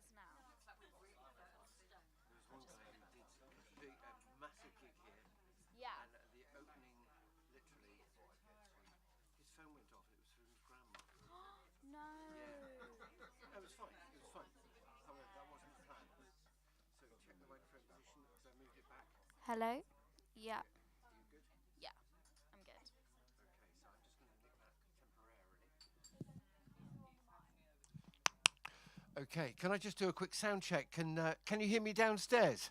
is now. There was one guy who did a massive gig here, Yeah. and at the opening, literally, his phone went off. It was from his grandma. No. Yeah, it was fine. It was fine. However, that wasn't the plan. So check the microphone position because I moved it back. Hello? Yeah. Are you good? Yeah, I'm good. Okay, so I'm just going to nick that temporarily. Okay, can I just do a quick sound check? Can you hear me downstairs?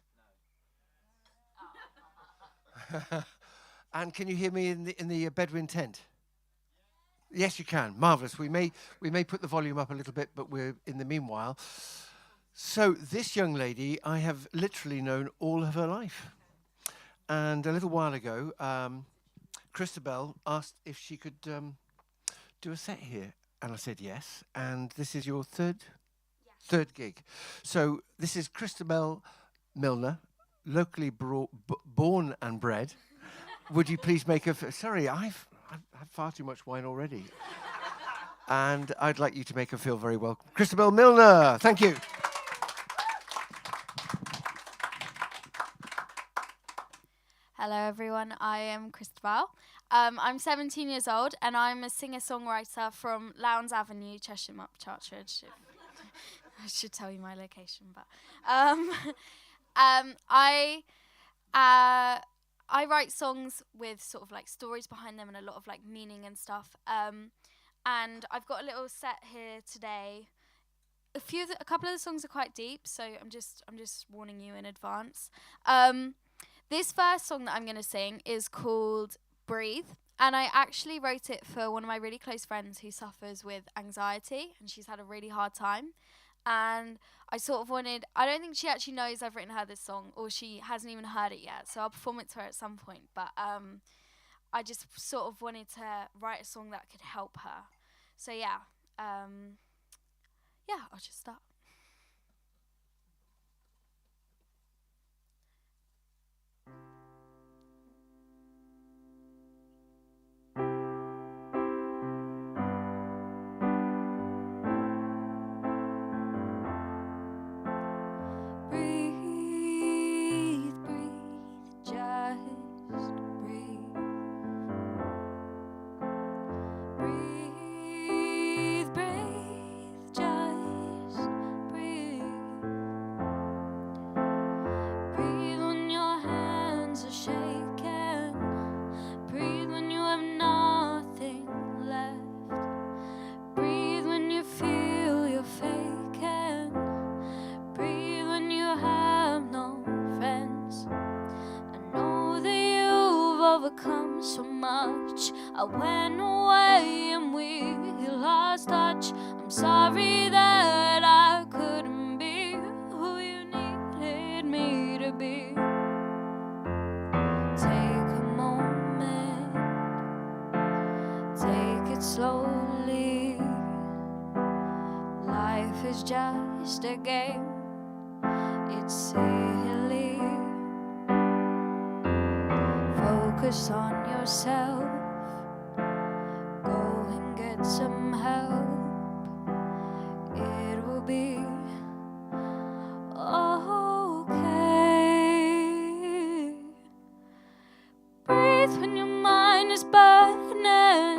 No. And can you hear me in the bedroom tent? Yes, you can. Marvelous. We may put the volume up a little bit, but we're in the meanwhile. So this young lady, I have literally known all of her life. And a little while ago, Christabel asked if she could do a set here, and I said yes. And this is your third gig. So this is Christabel Milner, locally born and bred. Would you please make a... Sorry, I've had far too much wine already. And I'd like you to make her feel very welcome. Christabel Milner, thank you. Hello, everyone. I am Christabel. I'm 17 years old, and I'm a singer-songwriter from Lowndes Avenue, Chesham, up Chartridge. I should tell you my location, but I write songs with sort of like stories behind them and a lot of like meaning and stuff. And I've got a little set here today. A couple of the songs are quite deep, so I'm just warning you in advance. This first song that I'm going to sing is called Breathe, and I actually wrote it for one of my really close friends who suffers with anxiety, and she's had a really hard time. And I sort of I don't think she actually knows I've written her this song, or she hasn't even heard it yet, so I'll perform it to her at some point. But I just sort of wanted to write a song that could help her. So yeah, I'll just start. Overcome so much. I went away and we lost touch. I'm sorry that I couldn't be who you needed me to be. Take a moment, take it slowly. Life is just a game, it's silly. Focus on yourself, go and get some help. It will be okay. Breathe when your mind is burning.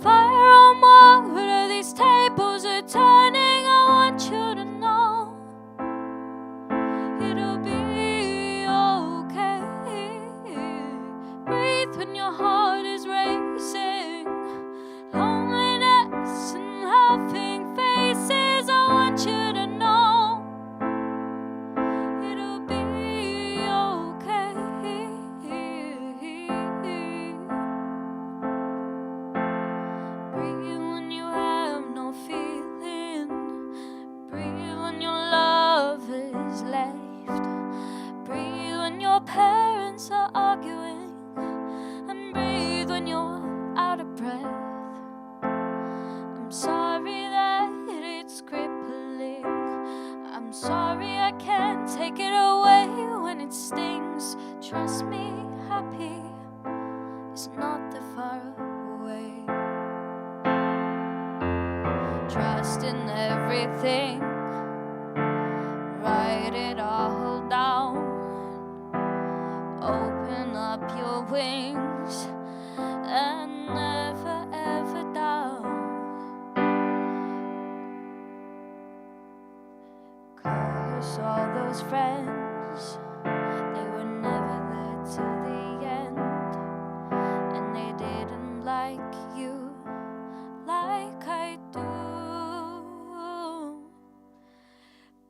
Fire on water, these tables are turning. I want you to know it'll be okay. Breathe when your heart is racing. Loneliness and laughing faces. I want you to know it'll be okay. Breathe when you have no feeling. Breathe when your love is left. Breathe when your parents are arguing. And breathe when you're out of breath. I'm sorry that it's crippling. I'm sorry I can't take it away when it stings. Trust me, happy is not that far away. Trust in everything. close, all those friends, they were never there till the end, and they didn't like you like I do.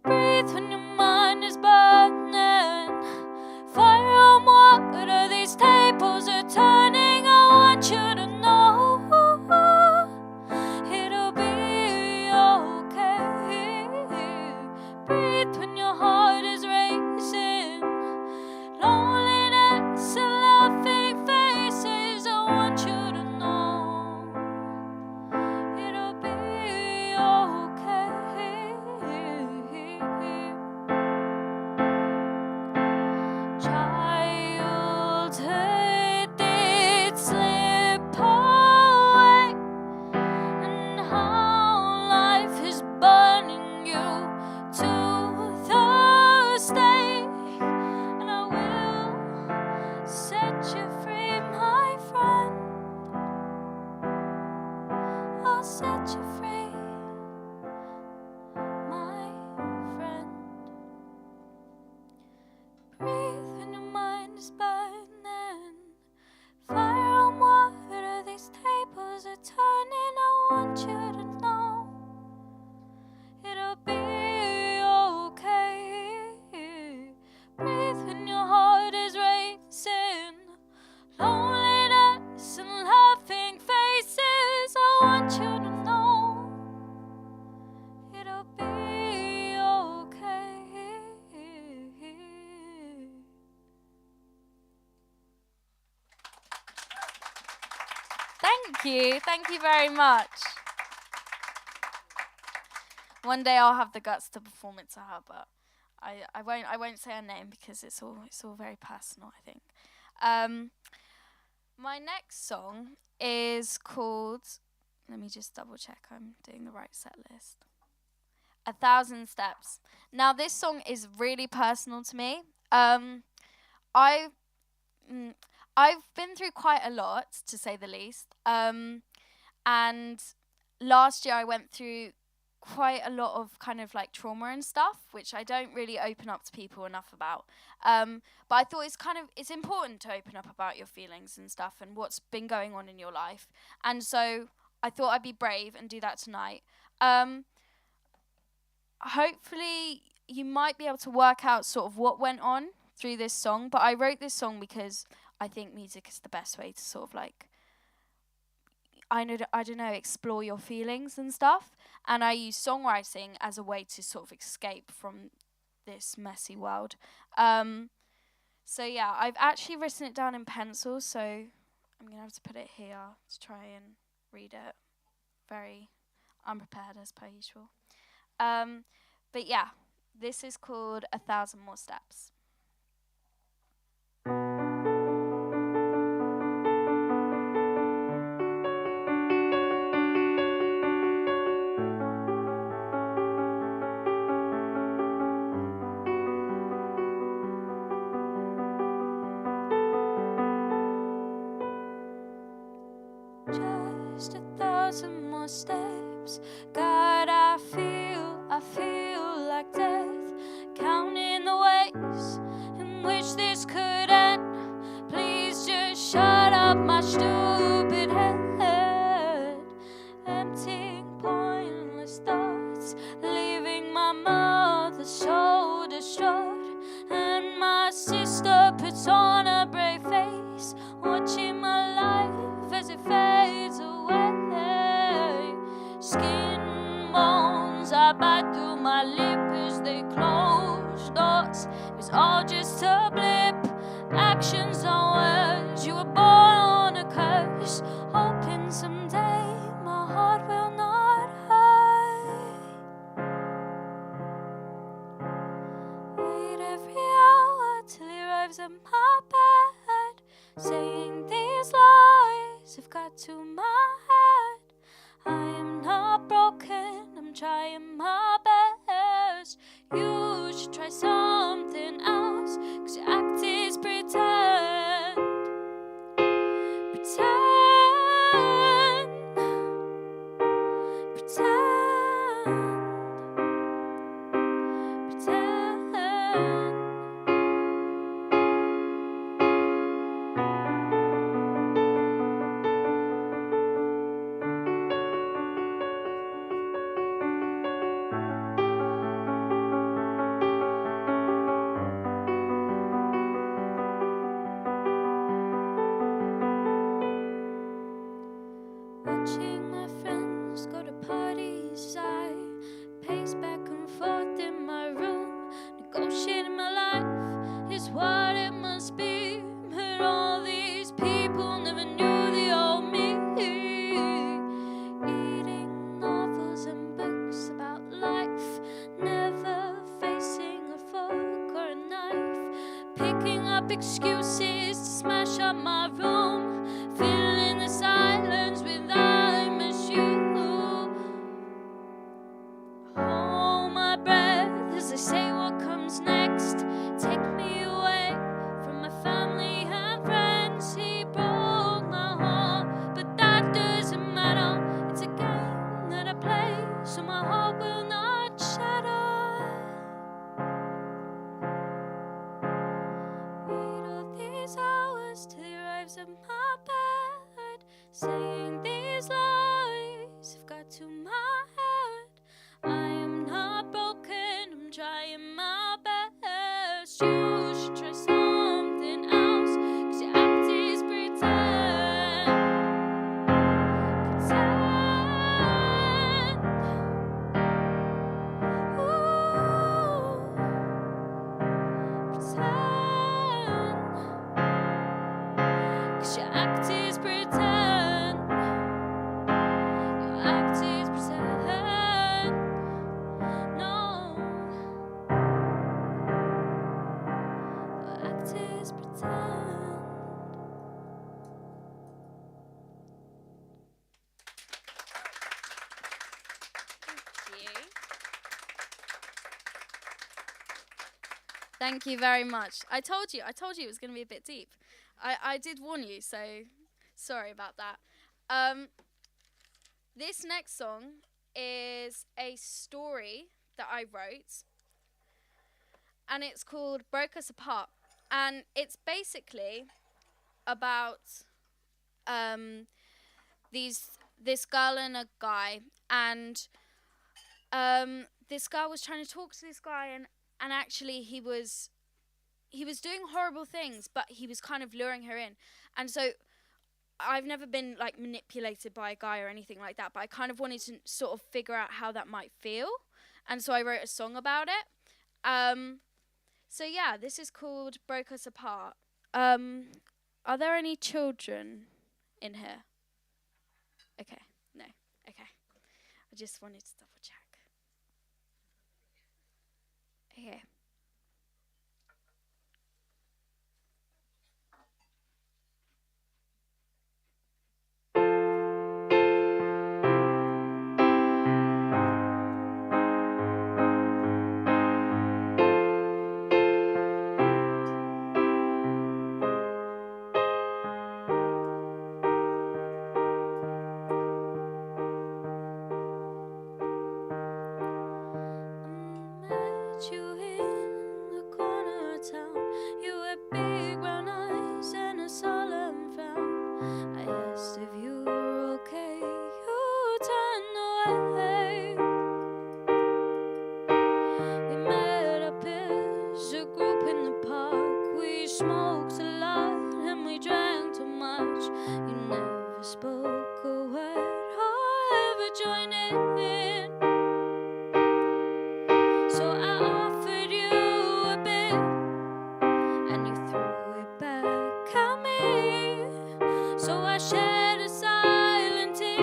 Breathe when your mind is burning, fire on water, these tables are turning. I want you to know it'll be okay. Breathe when your heart is racing, loneliness and laughing faces. I want you to know it'll be okay. Childhood did slip away, and how life is burning you to the stake, and I will set you free, my friend. I'll set you free, my friend. Breathe when your mind is burning, fire on water, these tables are turning. I want you to know it'll be okay. Breathe when your heart is racing, loneliness and laughing faces. I want you to know it'll be okay. Thank you very much. One day I'll have the guts to perform it to her, but I won't say her name because it's all very personal, I think. My next song is called, let me just double check I'm doing the right set list. 1,000 Steps. Now this song is really personal to me. I've been through quite a lot, to say the least. And last year I went through quite a lot of kind of like trauma and stuff, which I don't really open up to people enough about. But I thought it's important to open up about your feelings and stuff and what's been going on in your life. And so I thought I'd be brave and do that tonight. Hopefully you might be able to work out sort of what went on through this song, but I wrote this song because I think music is the best way to sort of like, I don't know, explore your feelings and stuff. And I use songwriting as a way to sort of escape from this messy world. So yeah, I've actually written it down in pencil, so I'm going to have to put it here to try and read it. Very unprepared as per usual. But yeah, this is called 1,000 More Steps. Just 1,000 more steps. God, I feel like death. Counting the ways in which this could end. Please just shut up my stupid head. Emptying pointless thoughts, leaving my mother so distraught. And my sister puts on a brave face, watching my life as it fades away. Skin bones, I bite through my lip as they close doors. It was all just a blip. Actions are words. You were born on a curse, hoping someday my heart will not hurt. Wait every hour till he arrives at my bed, saying these lies have got to my head. I am not broken, I'm trying my best. You should try something else, 'cause your act is pretend. Pretend. Pretend. Pretend. excuses to smash up my room, filling the silence with I miss you. Hold my breath as I say what comes next. Take me away from my family and friends. He broke my heart, but that doesn't matter. It's a game that I play, so my heart will not shatter. Wait all these hours till he arrives at my bed, saying these lies have got to my head. I am not broken, I'm trying my best. You should try something else, 'cause your act is pretend. Pretend. Ooh. Pretend. 'Cause your act is pretend. Your act is pretend. No. Your act is pretend. Thank you very much. I told you it was going to be a bit deep. I did warn you, so sorry about that. This next song is a story that I wrote, and it's called Broke Us Apart. And it's basically about this girl and a guy, and this girl was trying to talk to this guy, and actually he was doing horrible things, but he was kind of luring her in. And so I've never been like manipulated by a guy or anything like that, but I kind of wanted to sort of figure out how that might feel, and so I wrote a song about it. So yeah, this is called Broke Us Apart. Are there any children in here? Okay, no, okay. I just wanted to double check. Okay. You in the corner of town, you had big brown eyes and a solemn frown. I asked if you were okay, you turned away. We met up as a group in the park. We smoked a lot and we drank too much. You never spoke a word or ever joined in. So I offered you a bit, and you threw it back at me. So I shared a silent tear,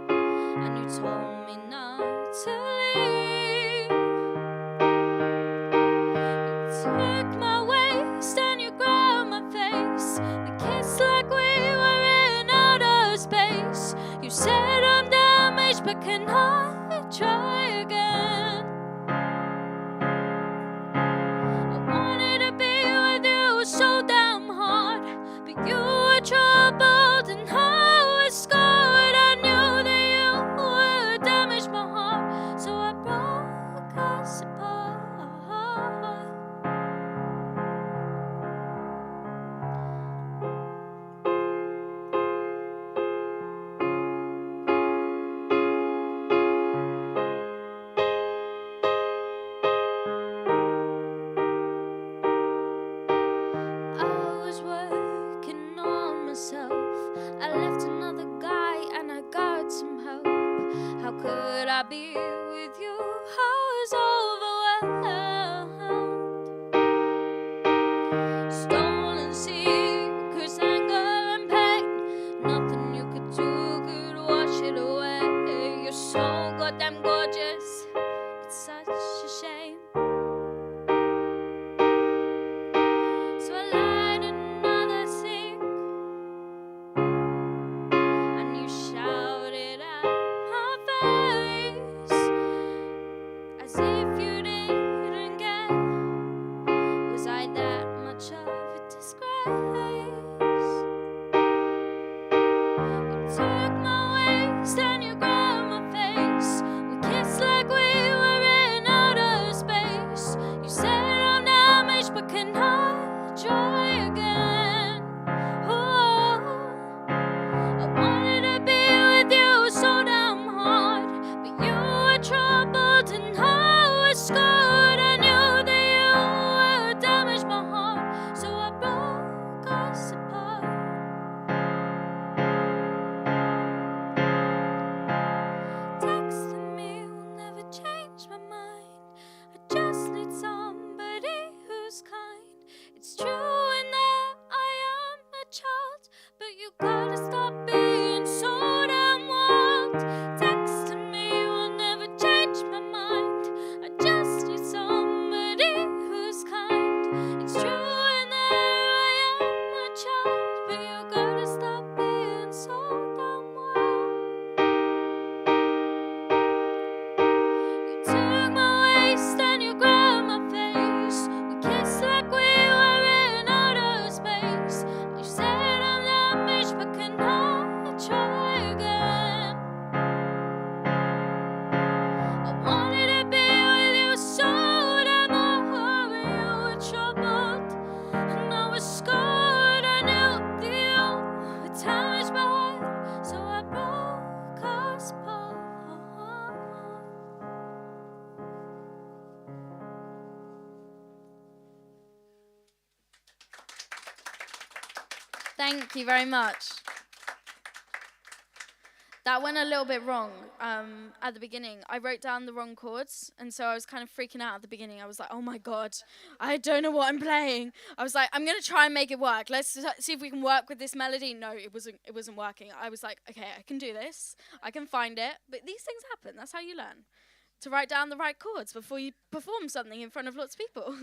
and you told me not to leave. You took my waist and you grabbed my face. We kissed like we were in outer space. You said I'm damaged, but can I try again? So damn hard, but you were troubled and I was scarred. I knew that you would damage my heart, so I broke us apart. Thank you very much. That went a little bit wrong at the beginning. I wrote down the wrong chords, and so I was kind of freaking out at the beginning. I was like, oh my God, I don't know what I'm playing. I was like, I'm going to try and make it work. Let's see if we can work with this melody. No, it wasn't working. I was like, okay, I can do this. I can find it. But these things happen. That's how you learn. To write down the right chords before you perform something in front of lots of people.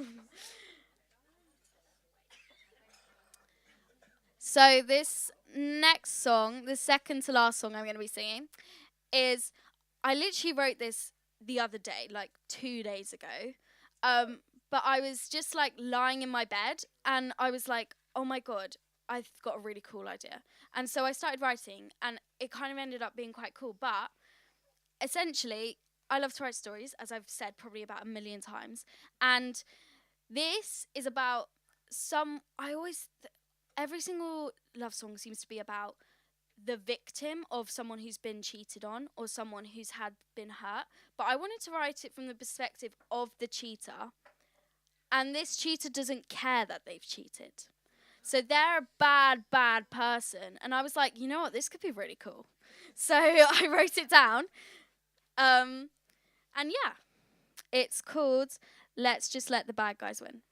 So this next song, the second to last song I'm going to be singing, is, I literally wrote this the other day, like 2 days ago. But I was just like lying in my bed and I was like, oh my God, I've got a really cool idea. And so I started writing and it kind of ended up being quite cool. But essentially, I love to write stories, as I've said probably about 1 million times. And this is about every single love song seems to be about the victim of someone who's been cheated on or someone who's been hurt. But I wanted to write it from the perspective of the cheater. And this cheater doesn't care that they've cheated. So they're a bad, bad person. And I was like, you know what, this could be really cool. So I wrote it down. And yeah, it's called Let's Just Let the Bad Guys Win.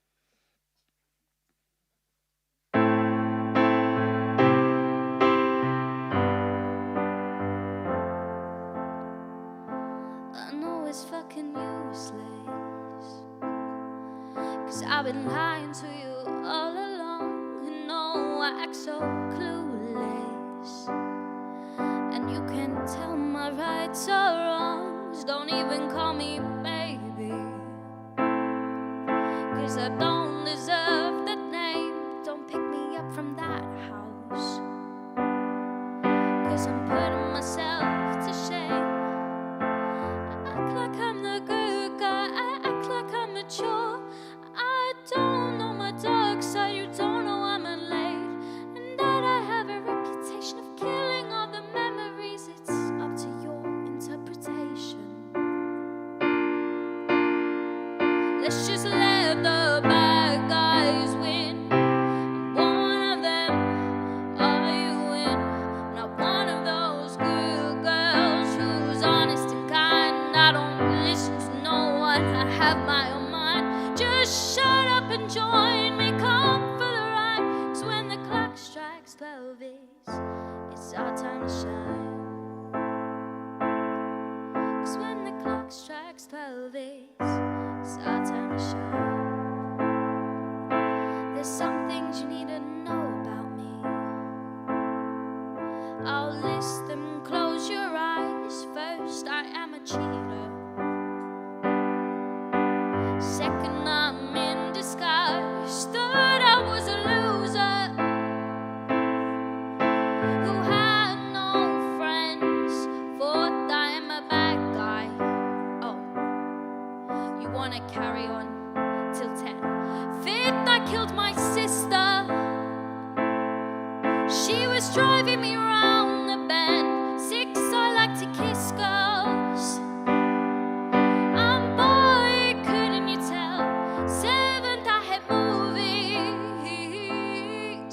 I know it's fucking useless, 'cause I've been lying to you all along. And no, I act so clueless, and you can't tell my rights or wrongs. Don't even call me baby, 'cause I don't deserve that name. Don't pick me up from that house, 'cause I'm putting myself to shame. Act like I'm the good guy, I act like I'm mature. I don't know my dark side, you don't know I'm late, and that I have a reputation of killing all the memories. It's up to your interpretation. Let's just let the bad guys win. I'm one of them, are you in? Not one of those good girls who's honest and kind. I don't listen to no one, I have my own mind. Just shut up and join me, come for the ride. 'Cause when the clock strikes 12, it's our time to shine. 'Cause when the clock strikes 12, it's our time to shine. There's some things you need to know about me. I'll list them, close your eyes. First, I am a cheater. Second, I'm in disguise. Third, I was a loser who had no friends. Fourth, I am a bad guy. Oh, you wanna carry on till 10. Fifth, I killed my sister. She was driving me round the bend. Six, I like to kiss girls. I'm boy, couldn't you tell? Seventh, I hate movies,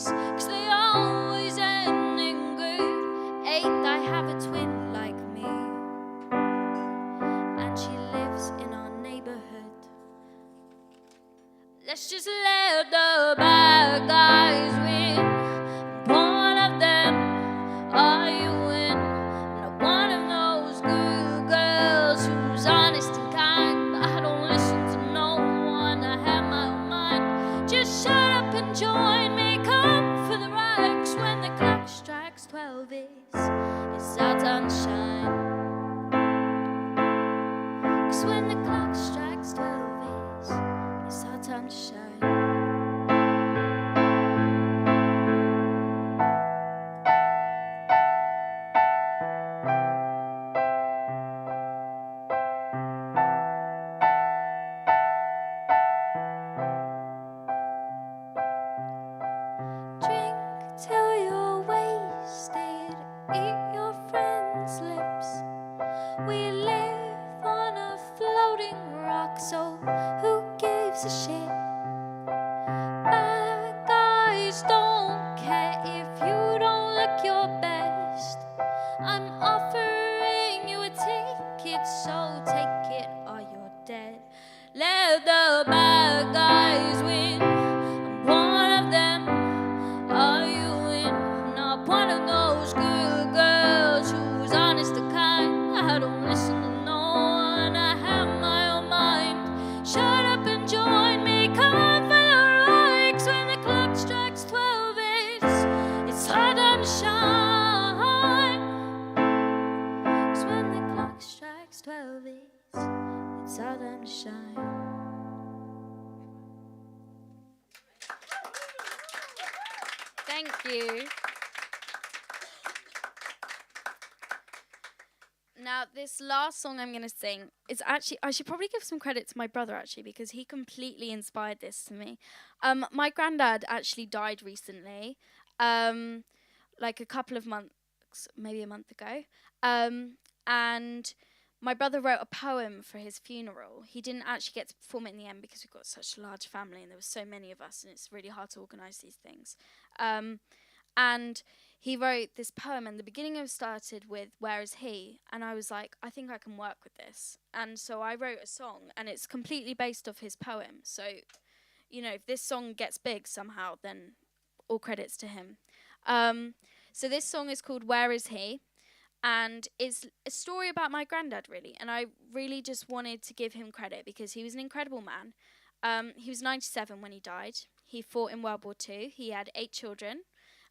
'cause they always ending good. Eighth, I have a twin like me, and she lives in our neighborhood. Let's just let the bad guys win. One of them, are you in? Not one of those good girls who's honest and kind. I don't listen to no one, I have my own mind. Just shut up and join me, come for the ride. 'Cause when the clock strikes 12, it's our time to shine. 'Cause when the clock strikes 12, it's our time to shine. Drink till you're wasted, eat your friends' lips. We live on a floating rock, so who gives a shit? Bad guys don't care if Tell them to shine. Thank you. Now, this last song I'm going to sing is actually, I should probably give some credit to my brother, actually, because he completely inspired this to me. My granddad actually died recently, like a couple of months, maybe a month ago. And my brother wrote a poem for his funeral. He didn't actually get to perform it in the end because we've got such a large family and there were so many of us and it's really hard to organise these things. And he wrote this poem and the beginning of it started with, "Where is he?" And I was like, I think I can work with this. And so I wrote a song and it's completely based off his poem. So, you know, if this song gets big somehow, then all credits to him. So this song is called "Where is he?" And it's a story about my granddad, really. And I really just wanted to give him credit because he was an incredible man. He was 97 when he died. He fought in World War II. He had 8 children.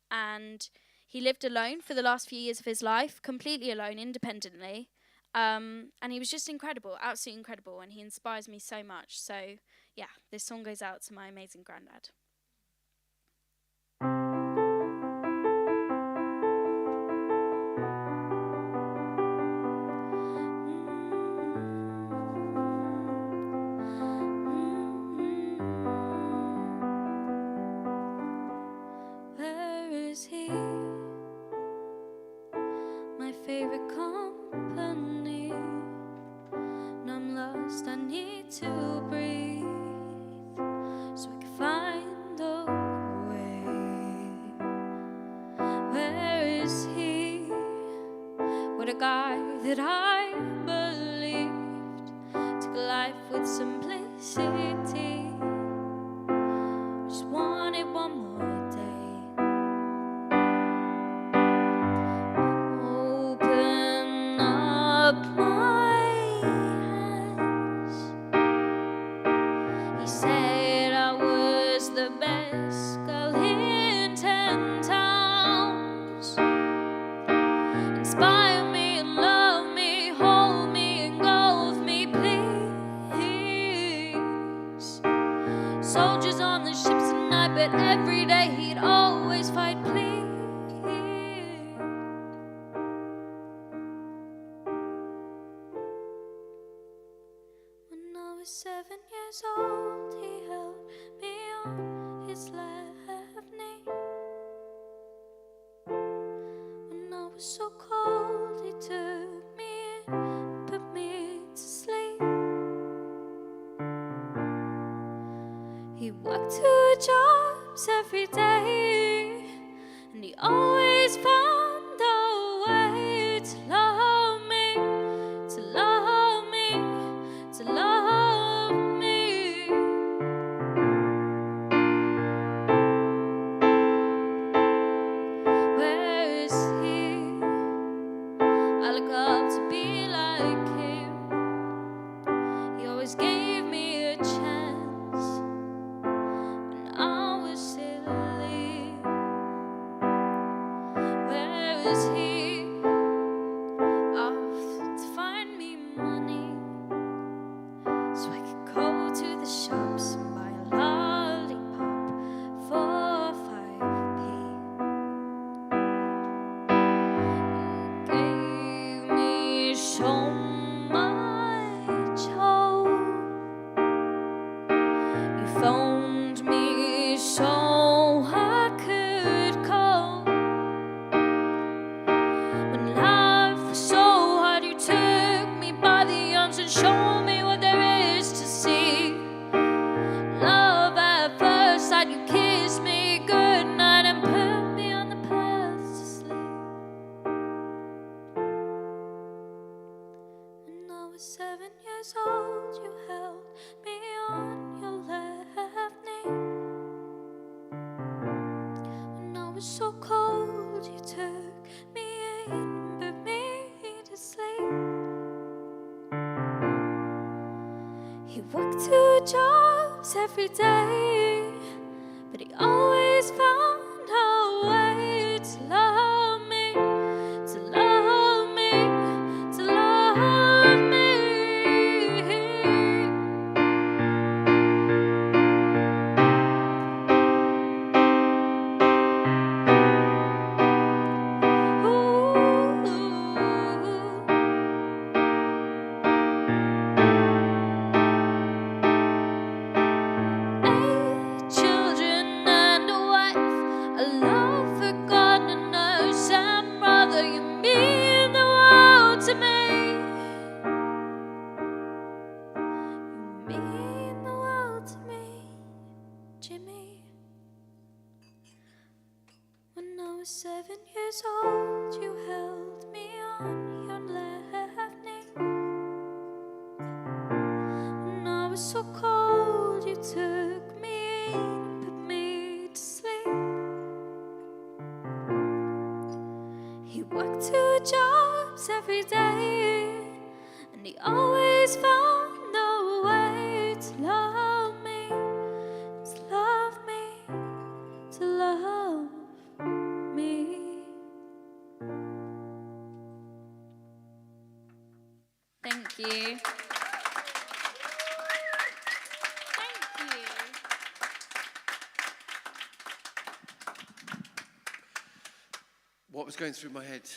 And he lived alone for the last few years of his life, completely alone, independently. And he was just incredible, absolutely incredible. And he inspires me so much. So, yeah, this song goes out to my amazing granddad. Favorite company. When I'm lost, I need to breathe so I can find a way. Where is he? What a guy that I believed took life with simplicity. Just wanted one more day. Soldiers on the ships and I bet every day he'd always fight, please. When I was 7 years old, he held me on his left knee. When I was so cold, he took me in, put me to sleep. He worked 2 jobs every day, and he always found a way to love me, to love me, to love me. Where is he? I look up to be like him. He always gave me a chance. Every day, but he always found a way to love me, to love me, to love me. mean the world to me, Jimmy. When I was 7 years old, you held me on your left knee. When I was so cold, you took me in and put me to sleep. He worked 2 jobs every day, and he always found a way to love me, to love me, to love me. Thank you. Thank you. What was going through my head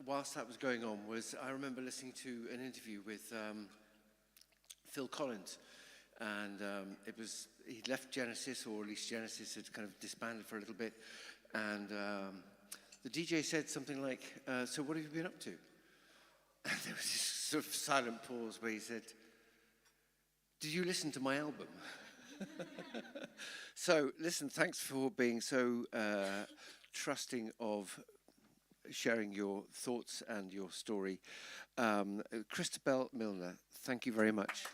whilst that was going on was I remember listening to an interview with Phil Collins, and he'd left Genesis, or at least Genesis had kind of disbanded for a little bit, and the DJ said something like, so what have you been up to? And there was this sort of silent pause where he said, did you listen to my album? So listen, thanks for being so trusting of sharing your thoughts and your story. Christabel Milner, thank you very much.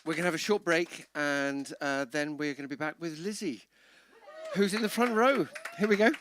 We're going to have a short break, and then we're going to be back with Lizzy, who's in the front row. Here we go.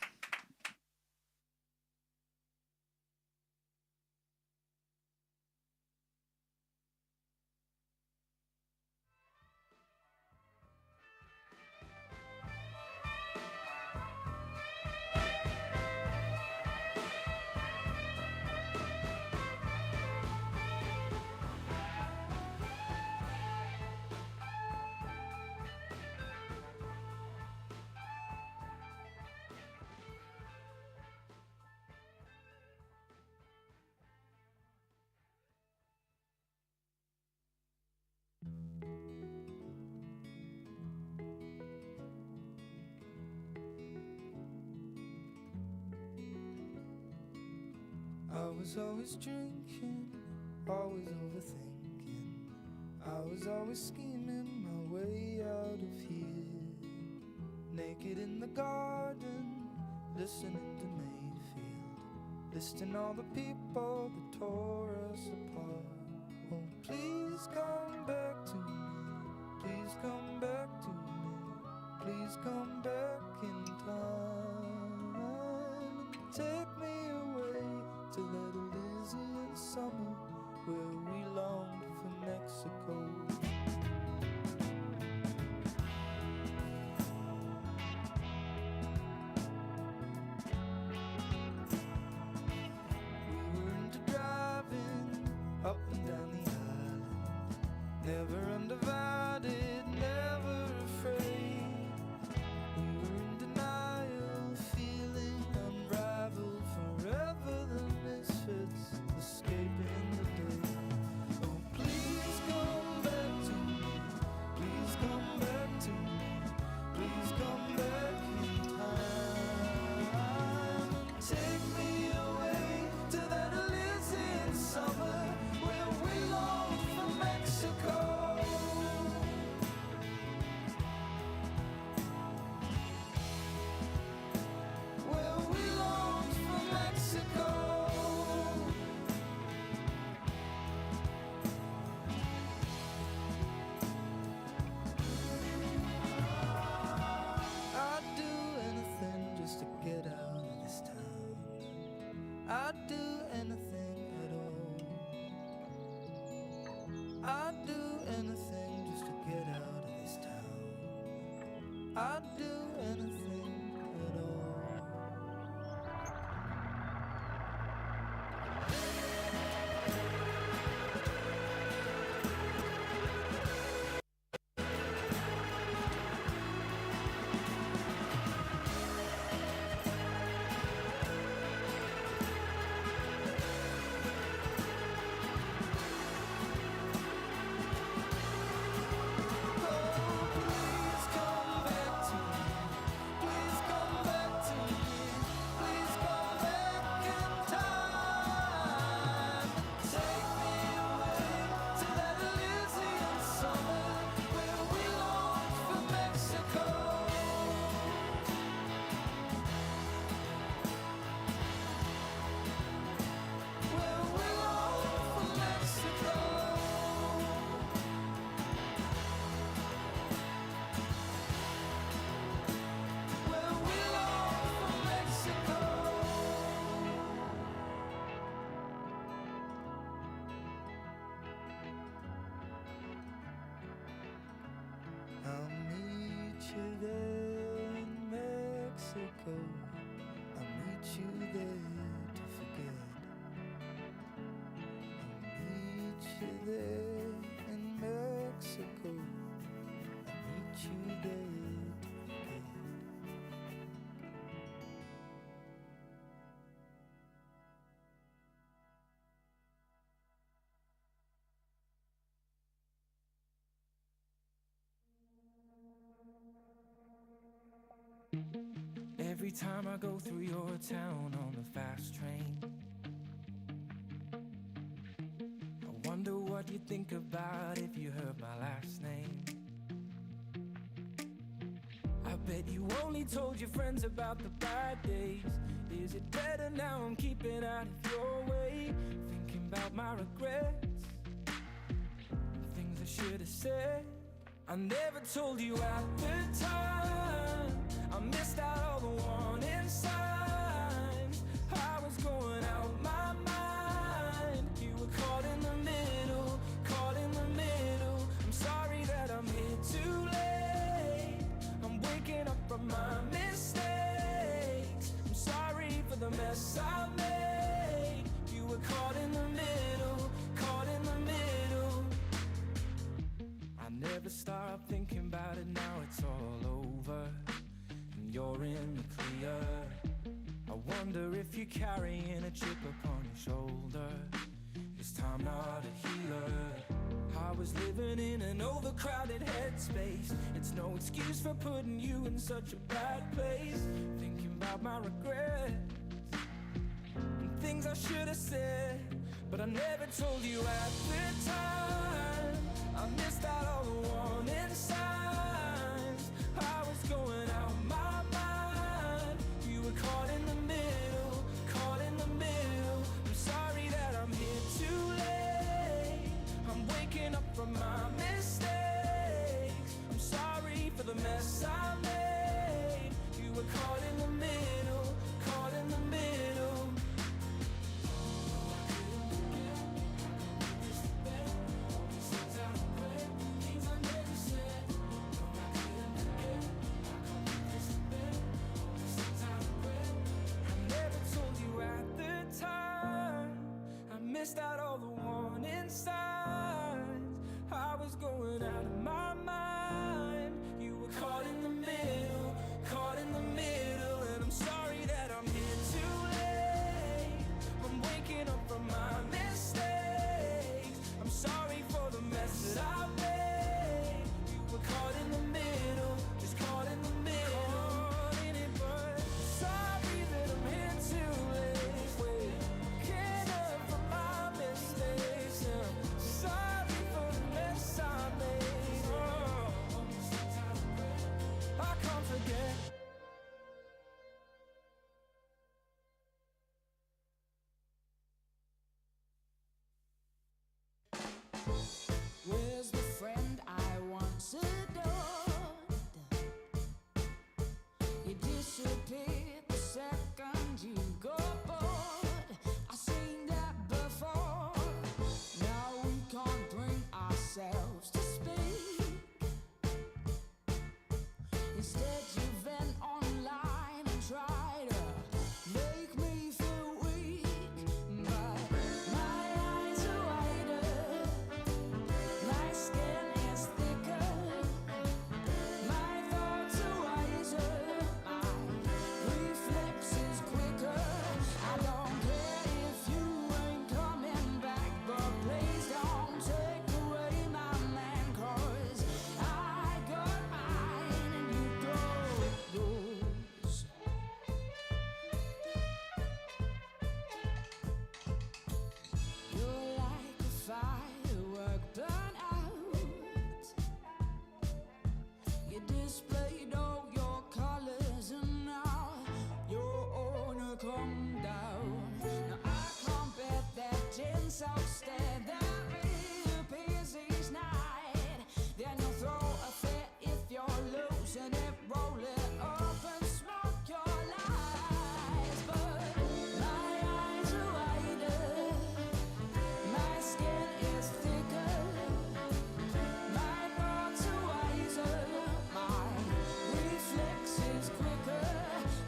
I was always drinking, always overthinking. I was always scheming my way out of here. Naked in the garden, listening to Mayfield, listing all the people that tore us apart. Oh, please come back to me, please come back to me, please come back in time. Take me away to that Elysian summer where we longed for Mexico. We were into driving up and down the island, never undivided, never afraid. We were in denial, feeling unraveled, forever the misfits, escaping the day. Oh, please come back to me, please come back to me, please come back in time. Take me away to that Elysian summer where we longed for Mexico. Where we longed for Mexico. I'd do anything just to get out of this town. I'd do anything at all. I'd do anything just to get out of this town. I'd do anything at all. Please come back to me. time I go through your town on the fast train, I wonder what you'd think about if you heard my last name. I bet you only told your friends about the bad days. Is it better now I'm keeping out of your way? Thinking about my regrets, things I should have said. I never told you at the time. I missed out all the warning signs. I was going out my mind. You were caught in the middle, caught in the middle. I'm sorry that I'm here too late. I'm waking up from my mistakes. I'm sorry for the mess I made. You were caught in the middle, caught in the middle. I never stop thinking about it, now it's all over and you're in the clear. I wonder if you're carrying a chip upon your shoulder. This time not a healer. I was living in an overcrowded headspace. It's no excuse for putting you in such a bad place. Thinking about my regrets and things I should have said, but I never told you at the time. I missed out all the warning signs. I was going out my mind. You were caught in the middle, caught in the middle. I'm sorry that I'm here too late. I'm waking up from my mistakes. I'm sorry for the mess I made. You were caught in the middle, caught in the middle. Missed out all the warning signs. I was going out of my mind. You were caught in the middle, caught in the middle. And I'm sorry that I'm here too late. I'm waking up from my mistakes. I'm sorry for the mess that I made. You were caught in the middle, just caught in the middle. Caught in it, but sorry that I'm here too late. Waking up from my mistakes. I'm sorry for the mess I made. Oh, I can't forget. Where's the friend I once adored? You disappeared the second you got bored. I've seen that before. Now we can't bring ourselves to speak. Instead you vent online and try to make me feel weak. But my eyes are wider, my skin is thicker, my thoughts are wiser, my reflexes quicker. I don't care if you ain't coming back, but please don't take away my man, 'cause I got mine and you got yours. You're like a firework burnt out. You displayed all your colors and now you're gonna come down. Now I can't bet that tinsel stare that reappears each night. Then you'll throw a fit if you're losing it, roll it up and smoke your lies. But my eyes are wider, my skin is thicker, my thoughts are wiser, my reflexes quicker.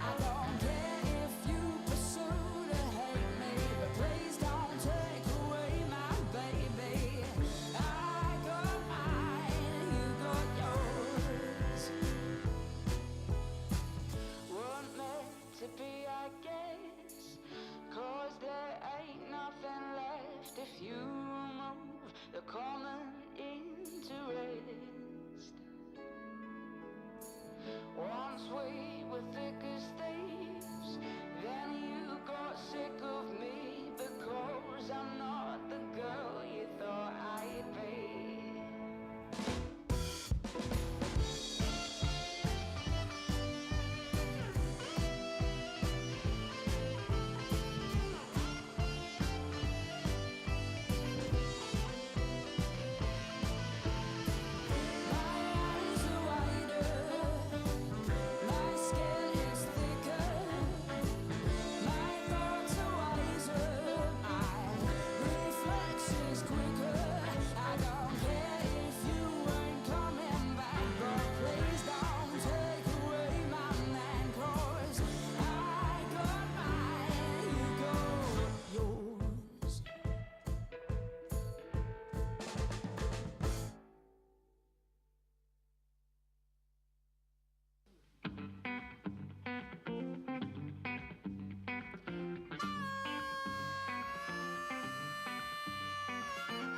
I don't care if you pursue to hate me, but please don't take away my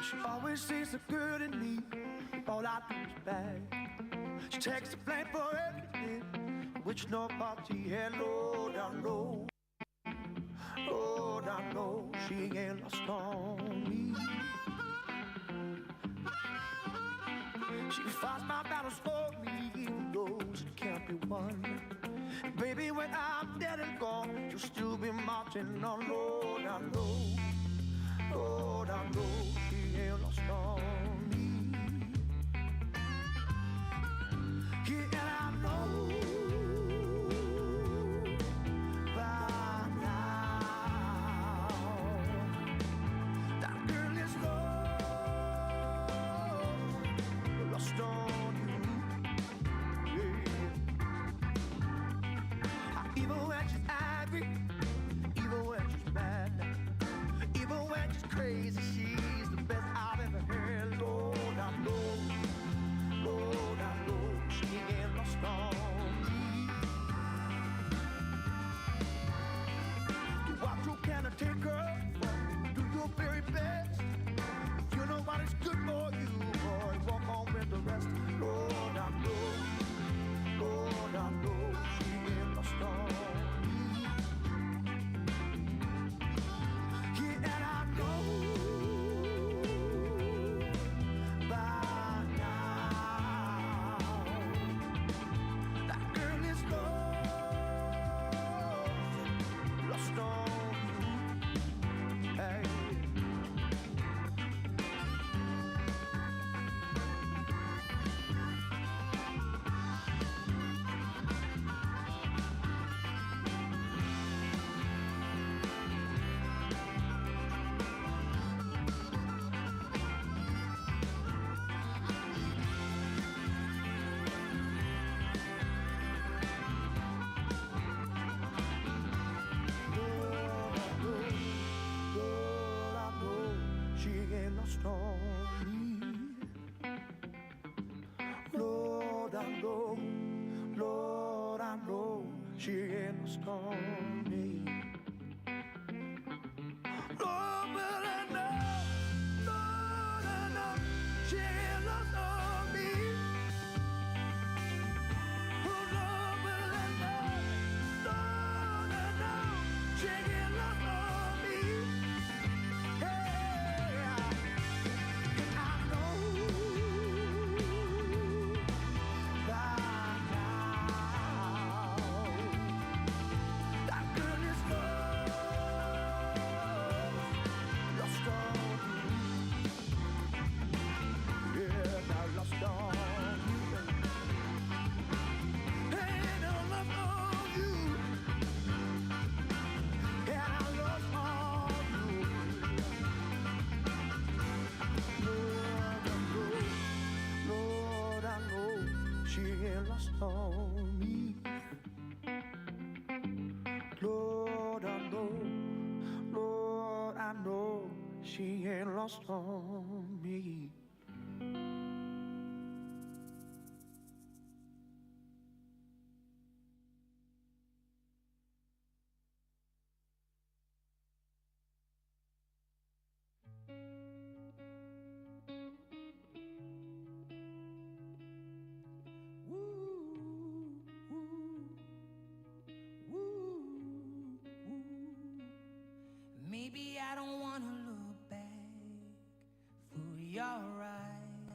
She always sees the good in me. All I do is bad. She takes the blame for everything, which nobody had. Lord, I know. Lord, I know she ain't lost on me. She fights my battles for me, even though she can't be won. Baby, when I'm dead and gone, you'll still be marching on. Lord, I know. Lord, I know she ain't lost on me. Yeah, and I know by now that girl is lost on you. Yeah. Even when she's angry, even when she's mad, even when she's crazy, she's the best I've ever heard. Lord, I know, Lord, I know she ain't lost on me. What you can take her from, do your very best. If you know what is good for you, boy, walk on with the rest. Lord, I know, Lord, I know she ain't lost on me. Yeah, and I know by now that girl is lost on you. Hey. Lord, I know, Lord, I know she ain't lost on me. Lord, but I know, Lord, I know she ain't lost on me. Oh, Lord, but I know, Lord, I know she ain't lost on me. Hey, and I know by now that girl is lost on you. Yeah, now lost on you. Hey, now lost on you. Yeah, now lost on you. Lord, I know she ain't lost on me. Lord, I know she ain't lost on me. Maybe I don't wanna look back for your eyes,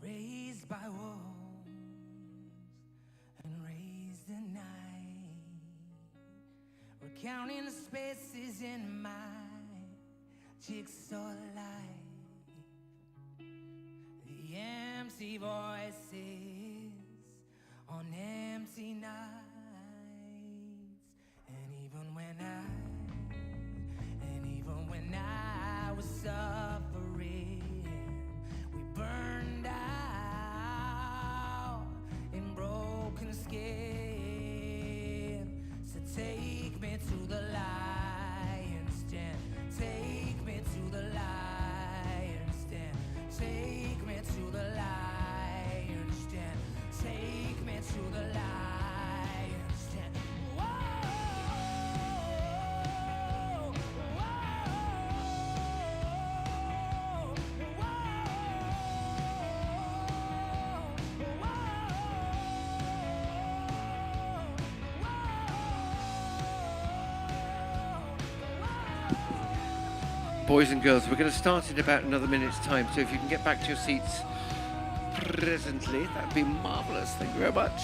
raised by wolves and raised at night, recounting the spaces in my jigsaw life, the empty voices on empty nights. And even when I was suffering, we burned out in broken skin. So take me to the lion's den, take me to the lion's den, take me to the lion's den, take me to the lion's den. boys and girls. We're going to start in about another minute's time, so if you can get back to your seats presently, that would be marvellous. Thank you very much.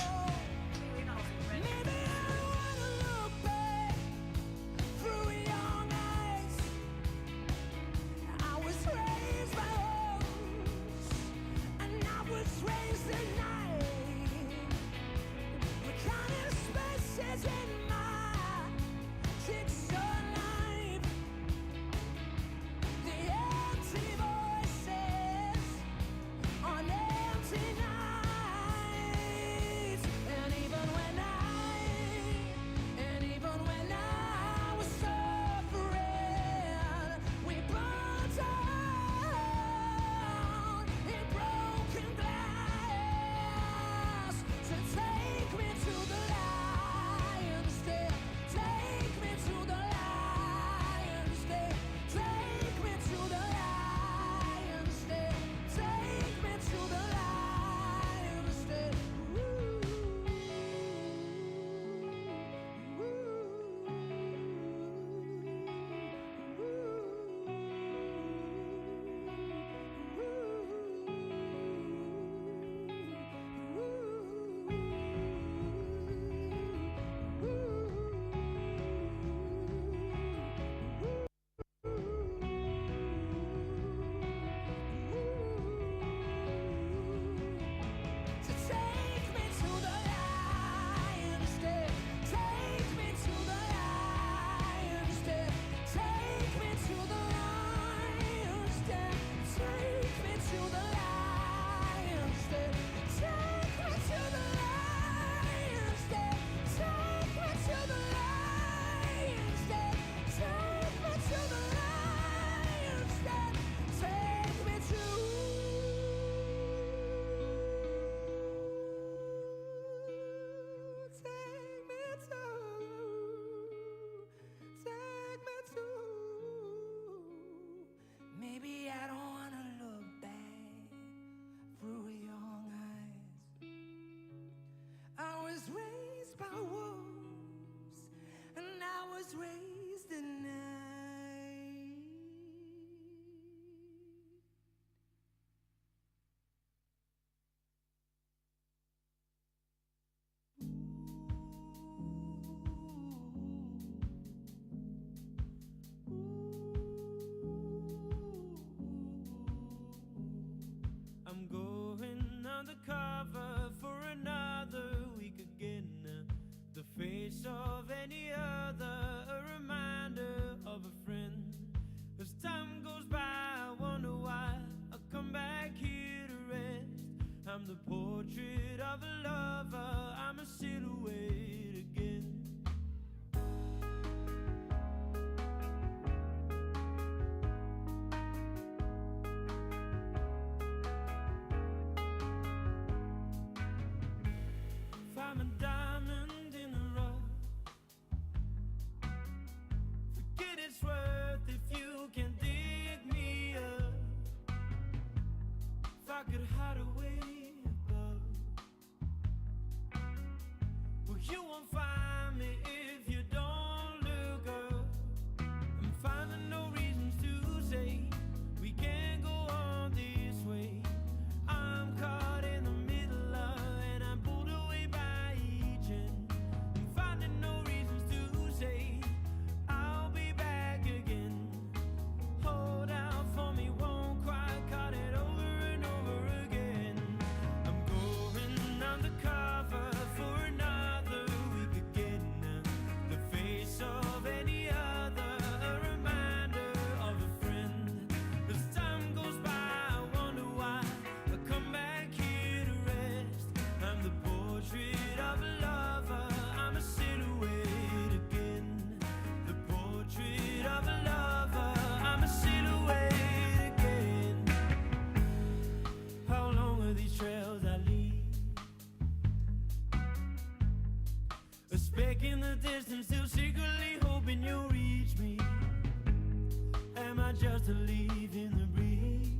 Undercover for another week again. The face of any other, a reminder of a friend. As time goes by, I wonder why I come back here to rest. I'm the portrait of a lover, I'm a silhouette again. I'm a diamond in the rough. Forget its worth if you can dig me up. If I could hide away above, well, you won't find me if you don't look up. I'm finding no reasons to say we can't go on this way. I'm caught in the middle of, and I'm pulled away by. I'm finding no reasons to say I'll be back again. Hold out for me, won't quite cut it over and over again. I'm going undercover for another week again. The face of any other, a reminder of a friend. As time goes by, I wonder why I come back here to rest. I'm the portrait of a lover, I'm a silhouette again. The portrait of a lover, I'm a silhouette again. How long are these trails I leave? A speck in the distance, still secretly hoping you'll reach me. Am I just a leaf in the breeze?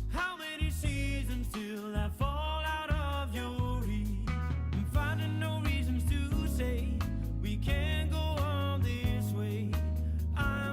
How many seasons till I fall out of your reach? I'm finding no reasons to say we can't go on this way. I'm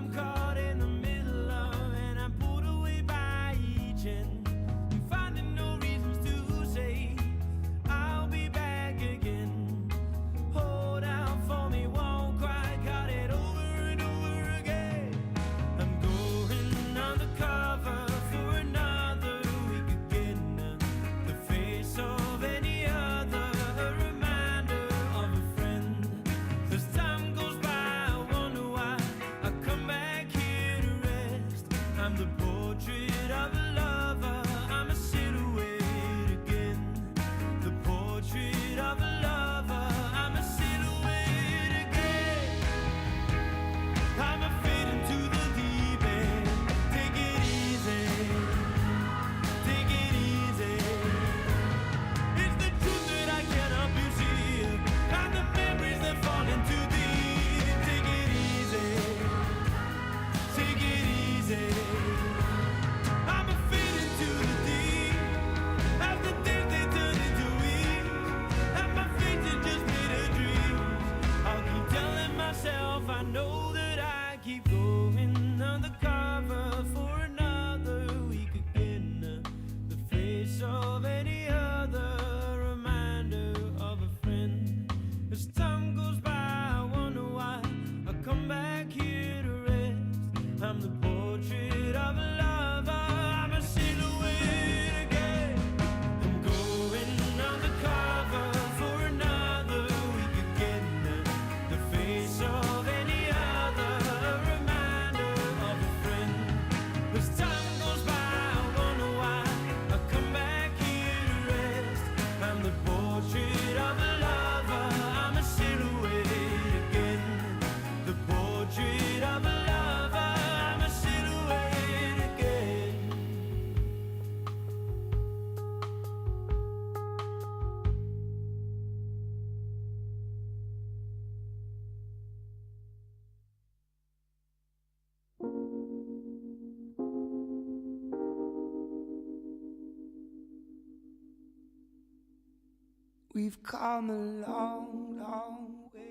We've come a long, long way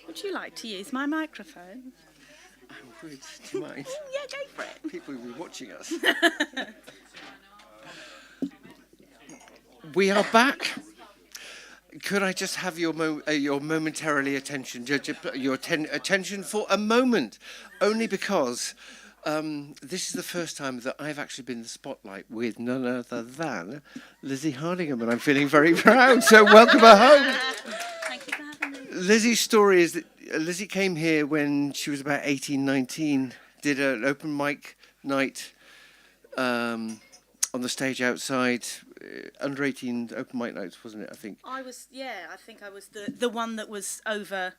Would you like to use my microphone? I would. Do you mind? Yeah, go for it. People will be watching us. We are back. Could I just have your momentarily attention, attention for a moment, only because this is the first time that I've actually been in the spotlight with none other than Lizzy Hardingham, and I'm feeling very proud. So welcome her home. Thank you for having me. Lizzy's story is that Lizzy came here when she was about 18, 19, did an open mic night on the stage outside. Under 18 open mic nights, wasn't it? I think. I think I was the one that was over.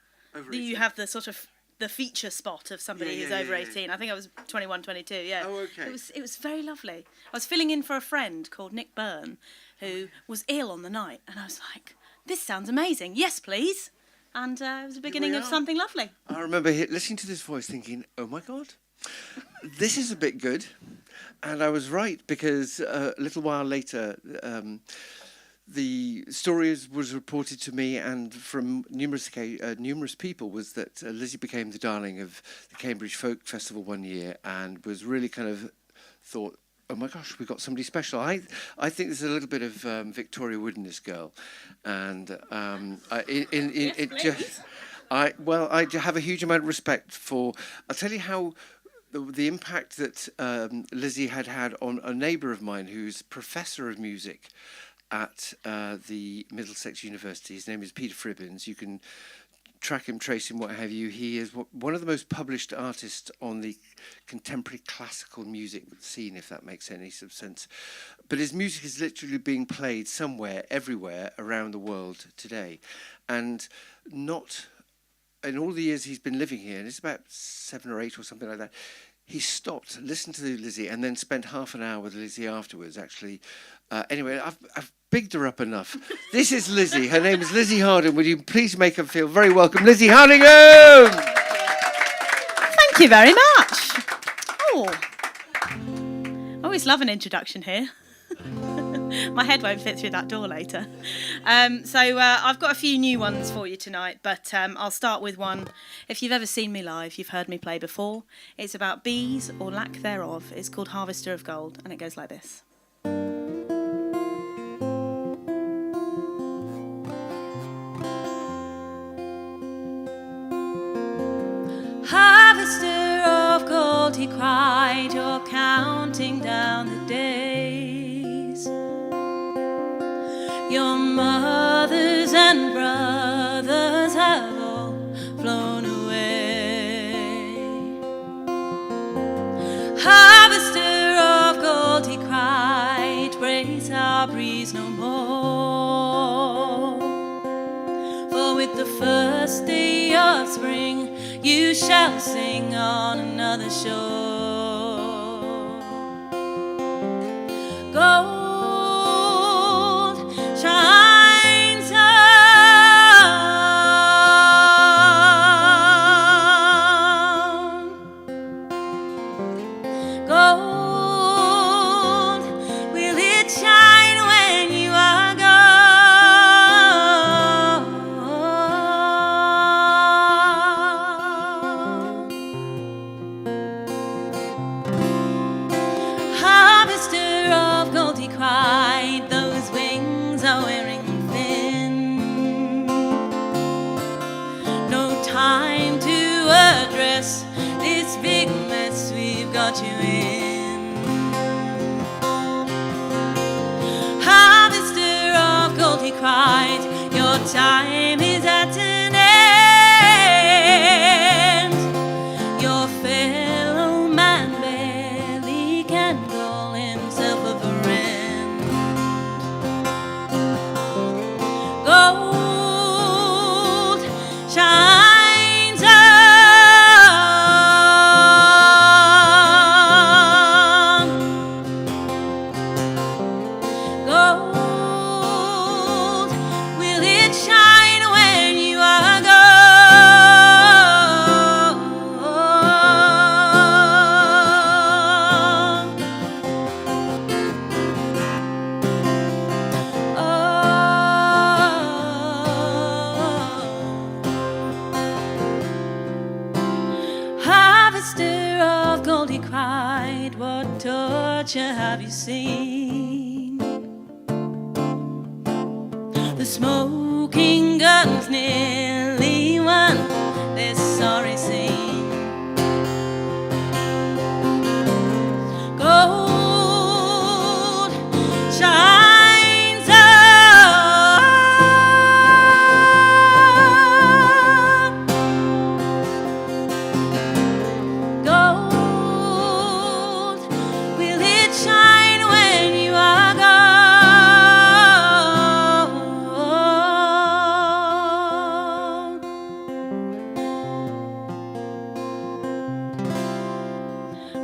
You have the sort of the feature spot of somebody who's over 18. I think I was 21, 22. Yeah. Oh, okay. It was very lovely. I was filling in for a friend called Nick Byrne, who was ill on the night, and I was like, "This sounds amazing. Yes, please." And it was the beginning of something lovely. I remember listening to this voice, thinking, "Oh my God, this is a bit good." And I was right, because a little while later, the story was reported to me and from numerous people, was that Lizzy became the darling of the Cambridge Folk Festival one year, and was really kind of thought, oh my gosh, we've got somebody special. I think there's a little bit of Victoria Wood in this girl, and I have a huge amount of respect for. I'll tell you how. The impact that Lizzy had on a neighbour of mine who's professor of music at the Middlesex University. His name is Peter Fribbins. You can track him, trace him, what have you. He is one of the most published artists on the contemporary classical music scene, if that makes any sort of sense. But his music is literally being played somewhere, everywhere around the world today. And not... in all the years he's been living here, and it's about 7 or 8 or something like that, he stopped, listened to Lizzy, and then spent half an hour with Lizzy afterwards, actually. Anyway, I've bigged her up enough. This is Lizzy. Her name is Lizzy Hardingham. Would you please make her feel very welcome? Lizzy Hardingham! Thank you very much. Oh, I always love an introduction here. My head won't fit through that door later. So I've got a few new ones for you tonight, but I'll start with one. If you've ever seen me live, you've heard me play before. It's about bees, or lack thereof. It's called Harvester of Gold, and it goes like this. Harvester of gold, he cried, you're counting down the days. Your mothers and brothers have all flown away. Harvester of gold, he cried, praise our breeze no more. For with the first day of spring, you shall sing on another shore. Gold shines on. Gold, will it shine when you are gone? Harvester of gold, he cried, those wings are wearing thin. No time to address this big mess we've got you in. Harvester of gold, he cried, your time is at an end. Your fellow man barely can call himself a friend. Gold shines on. Gold, will it shine when night, what torture have you seen? The smoking guns nearly won this sorry scene. Gold shines on. Gold, will it shine when you are gone?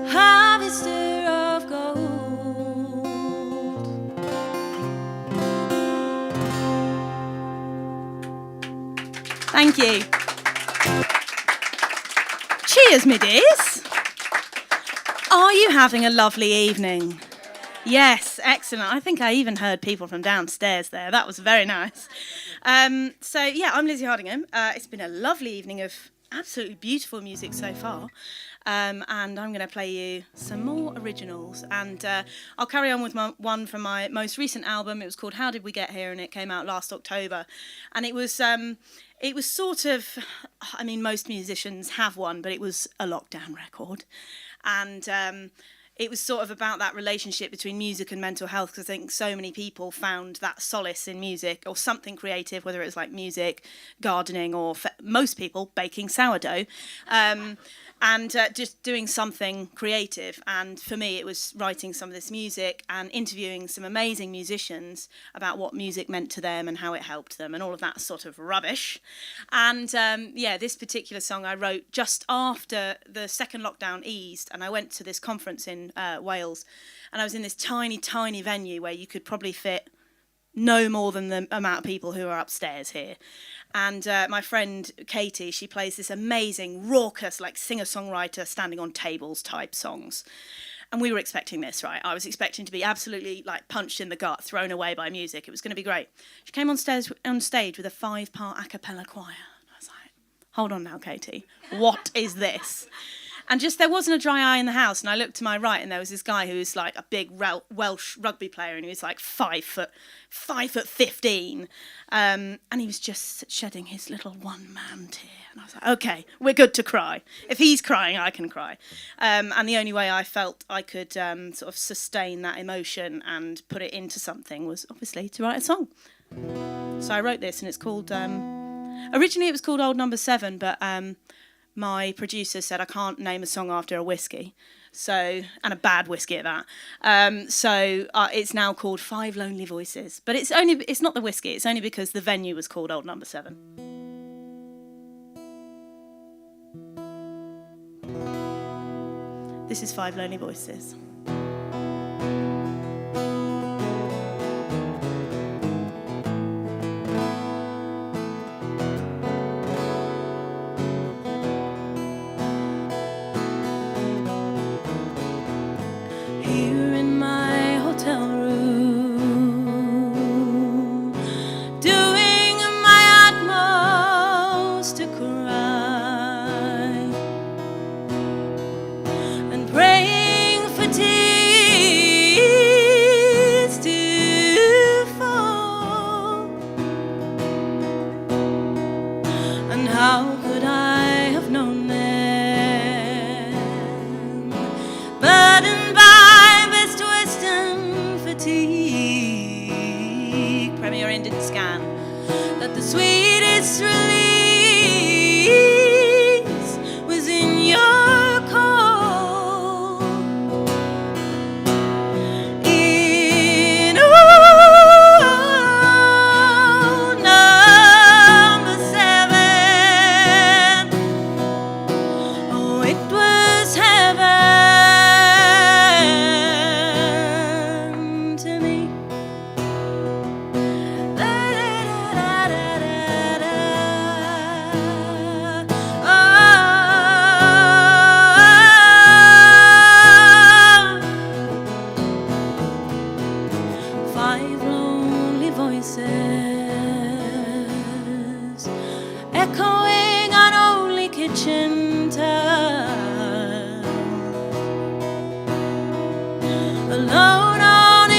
Harvester of gold. Thank you. Cheers, me dears. Are you having a lovely evening? Yes, excellent. I think I even heard people from downstairs there. That was very nice. So, yeah, I'm Lizzy Hardingham. It's been a lovely evening of absolutely beautiful music so far. And I'm going to play you some more originals. And I'll carry on with one from my most recent album. It was called How Did We Get Here? And it came out last October. And it was sort of, I mean, most musicians have one, but it was a lockdown record. And it was sort of about that relationship between music and mental health, because I think so many people found that solace in music or something creative, whether it's like music, gardening, or most people baking sourdough. And just doing something creative. And for me, it was writing some of this music and interviewing some amazing musicians about what music meant to them and how it helped them and all of that sort of rubbish. And yeah, this particular song I wrote just after the second lockdown eased, and I went to this conference in Wales, and I was in this tiny, tiny venue where you could probably fit no more than the amount of people who are upstairs here. And my friend Katie, she plays this amazing, raucous, like singer-songwriter standing on tables type songs. And we were expecting this, right? I was expecting to be absolutely like punched in the gut, thrown away by music. It was going to be great. She came on stage with a 5-part a cappella choir. I was like, hold on now, Katie. What is this? And just there wasn't a dry eye in the house. And I looked to my right, and there was this guy who was like a big Welsh rugby player, and he was like 5'15", and he was just shedding his little one-man tear. And I was like, okay, we're good to cry. If he's crying, I can cry. And the only way I felt I could sort of sustain that emotion and put it into something was obviously to write a song. So I wrote this, and it's called. Originally, it was called Old Number 7, but. My producer said I can't name a song after a whiskey, and a bad whiskey at that. So it's now called 5 Lonely Voices. But it's not the whiskey, it's only because the venue was called Old Number 7. This is 5 Lonely Voices. alone on a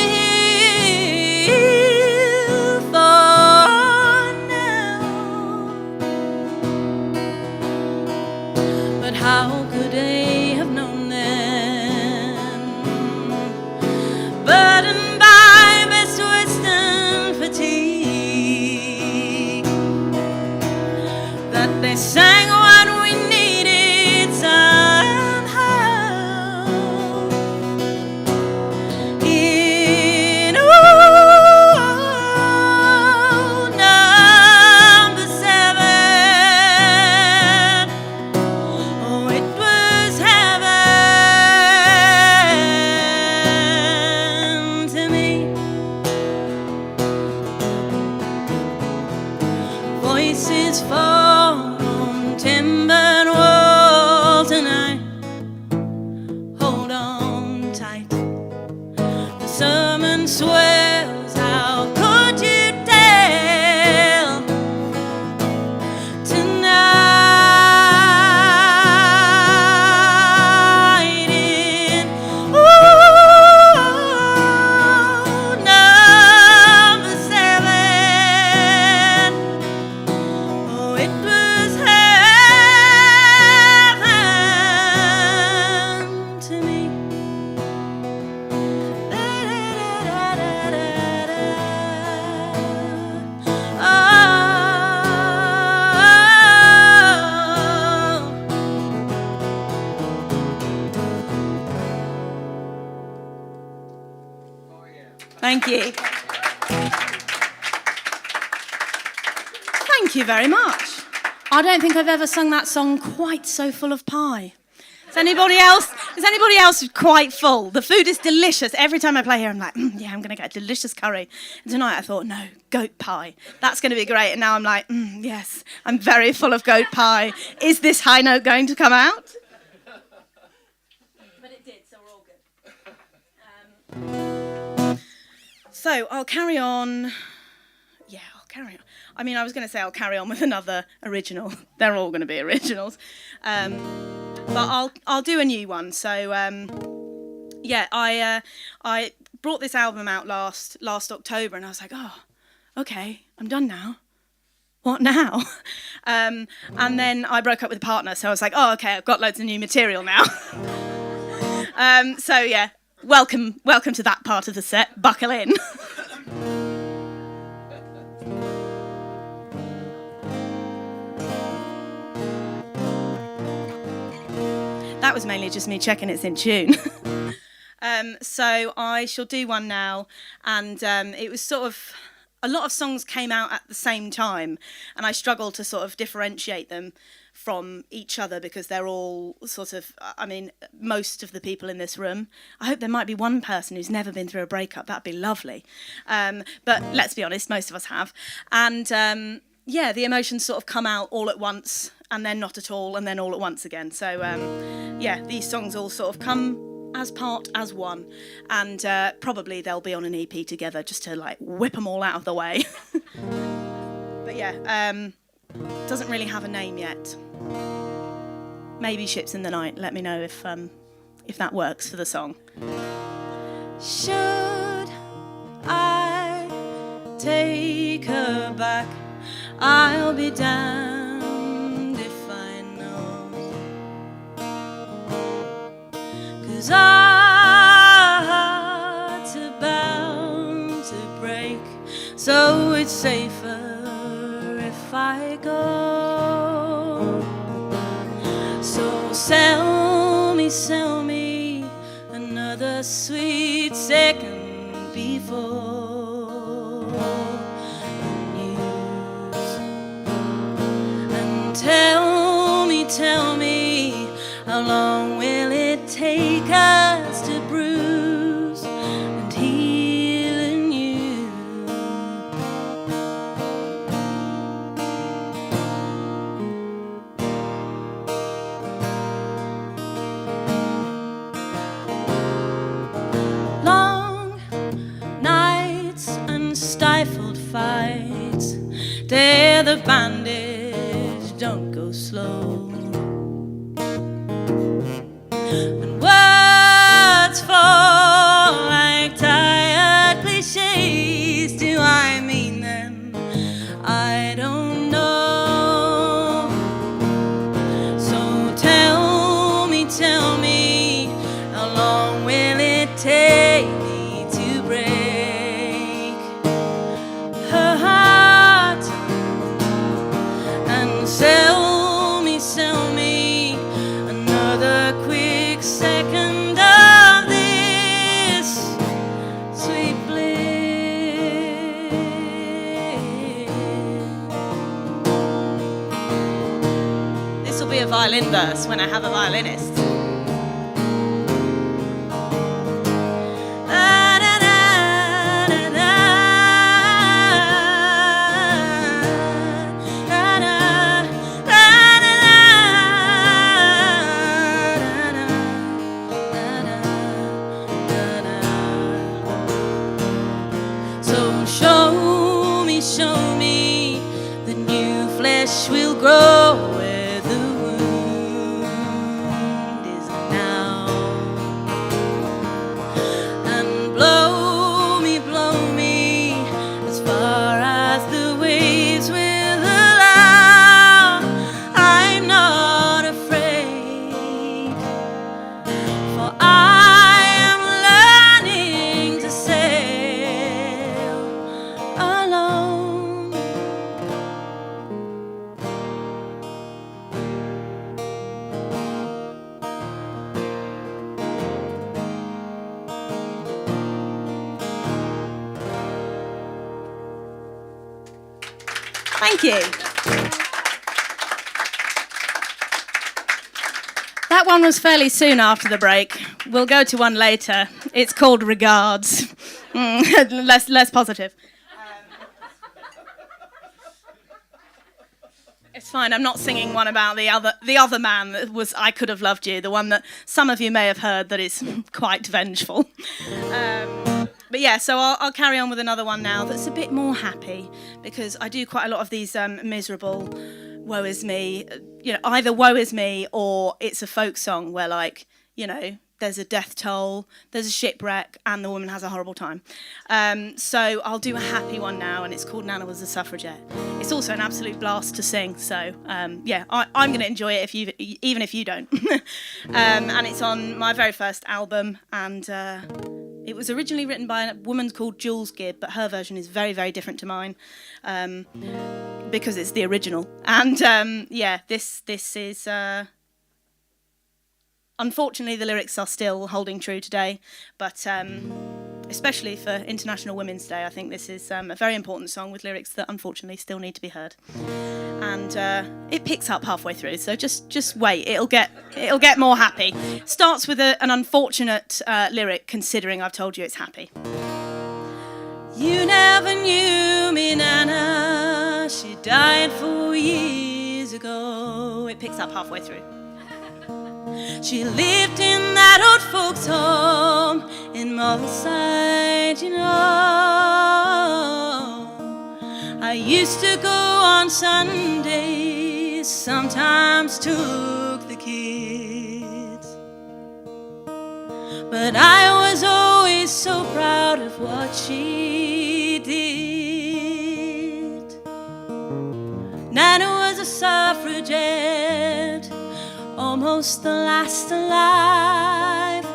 hill for now. But how could they have known then, burdened by best western fatigue, that they sang what we needed somehow in old number 7. Oh, it was heaven to me. Voices fall on timbered wall tonight. Hold on tight. The sermon swells. How could you tell tonight in number 7? Oh, it was heaven to me. Thank you. Thank you very much. I don't think I've ever sung that song quite so full of pie. Is anybody else quite full? The food is delicious. Every time I play here, I'm like, yeah, I'm going to get a delicious curry. And tonight I thought, no, goat pie. That's going to be great. And now I'm like, yes, I'm very full of goat pie. Is this high note going to come out? But it did, so we're all good. So I'll carry on. Yeah, I'll carry on. I mean, I was going to say I'll carry on with another original. They're all going to be originals. But I'll do a new one. So, yeah, I brought this album out last October, and I was like, oh, okay, I'm done now. What now? And then I broke up with a partner, so I was like, oh, okay, I've got loads of new material now. So, yeah, welcome to that part of the set. Buckle in. That was mainly just me checking it's in tune. So I shall do one now, and it was sort of, a lot of songs came out at the same time, and I struggled to sort of differentiate them from each other because they're all sort of, I mean, most of the people in this room, I hope there might be one person who's never been through a breakup. That'd be lovely. But let's be honest, most of us have. And yeah, the emotions sort of come out all at once, and then not at all, and then all at once again. So yeah, these songs all sort of come as part as one, and probably they'll be on an EP together just to like whip them all out of the way. But yeah, doesn't really have a name yet. Maybe Ships in the Night. Let me know if that works for the song. Should I take her back? I'll be damned if I know. 'Cause our hearts are bound to break, so it's safer if I go. So sell me another sweet second before the news. And tell me, how long will it take us to bruise and heal anew? Long nights and stifled fights, dare the bandage, don't go slow. second verse when I have a violinist. So show me the new flesh will grow where the wound is now, and blow me as far as the waves will allow. I'm not afraid, for I am learning to sail alone. Thank you. That one was fairly soon after the break. We'll go to one later. It's called Regards. Less positive. It's fine. I'm not singing one about the other man that was I Could Have Loved You, the one that some of you may have heard that is quite vengeful. But yeah, so I'll carry on with another one now that's a bit more happy, because I do quite a lot of these miserable, woe is me, either woe is me or it's a folk song where, like, there's a death toll, there's a shipwreck, and the woman has a horrible time. So I'll do a happy one now, and it's called Nana Was a Suffragette. It's also an absolute blast to sing, so I'm going to enjoy it even if you don't. And it's on my very first album, and it was originally written by a woman called Jules Gibb, but her version is very, very different to mine, because it's the original. And this is... Unfortunately, the lyrics are still holding true today, but especially for International Women's Day, I think this is a very important song with lyrics that unfortunately still need to be heard. And it picks up halfway through, so just wait. It'll get more happy. Starts with an unfortunate lyric, considering I've told you it's happy. You never knew me, Nana. She died 4 years ago. It picks up halfway through. She lived in that old folks' home in Mulside, I used to go on Sundays, sometimes took the kids, but I was always so proud of what she did. Nana was a suffragette, almost the last alive.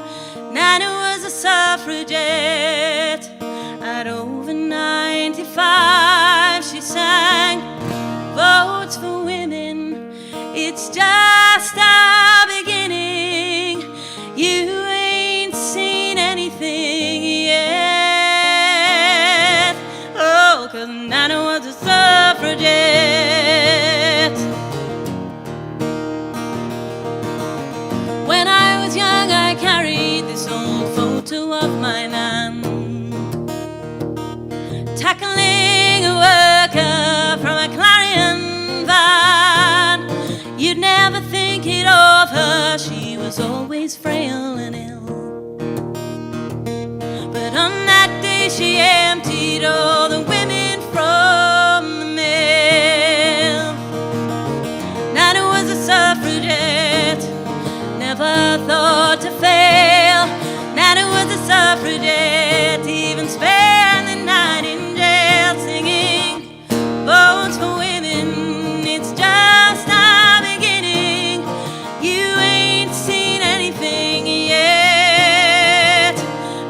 Nana was a suffragette. At over 95, she sang, votes for women, it's just a beginning. You ain't seen anything yet. Oh, 'cause Nana was a suffragette. When I was young, I carried this old photo of my nan, tackling a worker from a Clarion van. You'd never think it of her, she was always frail and ill. But on that day she emptied all the women from the mill. Nana was a suffragette, never thought to fail. Nana was a suffragette, even spent the night in jail singing, votes for women, it's just a beginning. You ain't seen anything yet.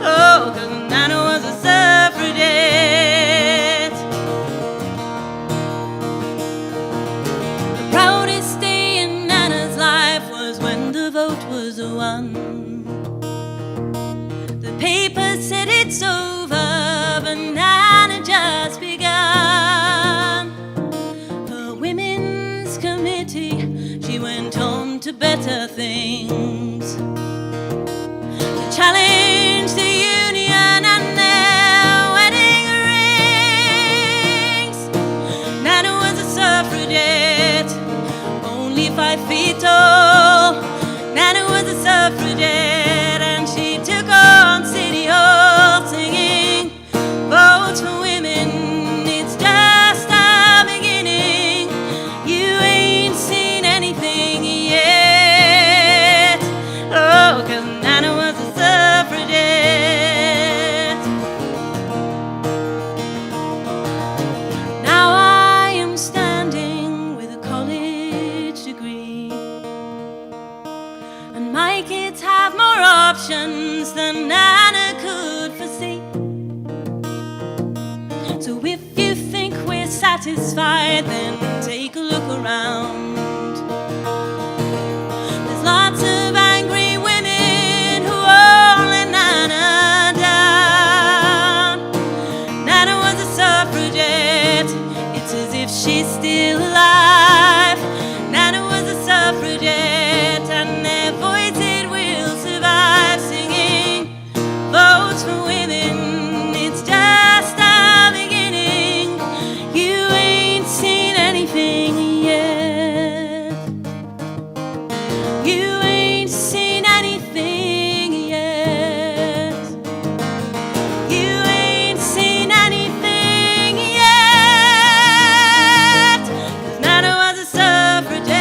Oh, 'cause Nana was a suffragette. The proudest day in Nana's life was when the vote was won. The paper said it's over, but Nana just begun. Her women's committee, she went on to better things, to challenge the union and their wedding rings. Nana was a suffragette, only 5 feet tall. Nana was a suffragette, and she took on City Hall singing, votes for women, it's just a beginning. You ain't seen anything yet. Oh, 'cause Nana was a suffragette. Now I am standing with a college degree, and my kids have more options than Nana could foresee. So if you think we're satisfied, then take a look around. There's lots of angry women who all let Nana down. Nana was a suffragette, it's as if she's still alive. Nana was a suffragette, and their voice it will survive, singing, votes for women, it's just a beginning. You ain't seen anything yet. You ain't seen anything yet. You ain't seen anything yet. 'Cause Nana was a suffragette,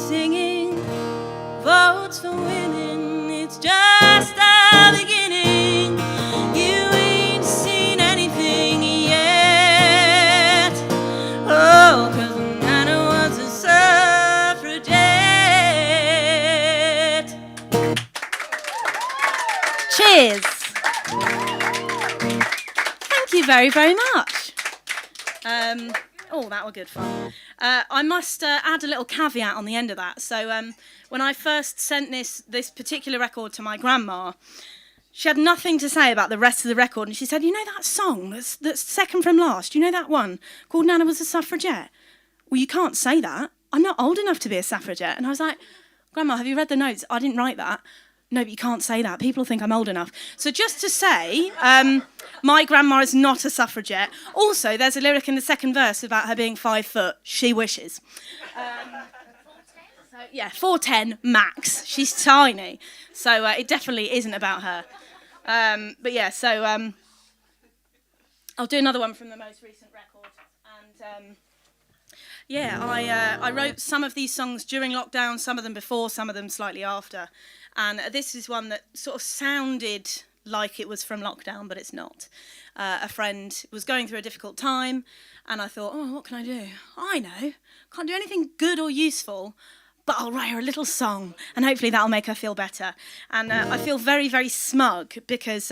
singing, votes for women, it's just a beginning. You ain't seen anything yet. Oh, 'cause Nana was a suffragette. Cheers. Thank you very, very much. Oh, that were good fun. I must add a little caveat on the end of that. So when I first sent this particular record to my grandma, she had nothing to say about the rest of the record, and she said, you know that song that's second from last? You know that one called Nana Was a Suffragette? Well, you can't say that. I'm not old enough to be a suffragette. And I was like, Grandma, have you read the notes? I didn't write that. No, but you can't say that. People think I'm old enough. So just to say, my grandma is not a suffragette. Also, there's a lyric in the second verse about her being 5 foot. She wishes. So, yeah, 4'10" max. She's tiny. So it definitely isn't about her. But yeah, so I'll do another one from the most recent record. And I wrote some of these songs during lockdown, some of them before, some of them slightly after. And this is one that sort of sounded like it was from lockdown, but it's not. A friend was going through a difficult time, and I thought, oh, what can I do? I know, can't do anything good or useful, but I'll write her a little song, and hopefully that'll make her feel better. And I feel very, very smug because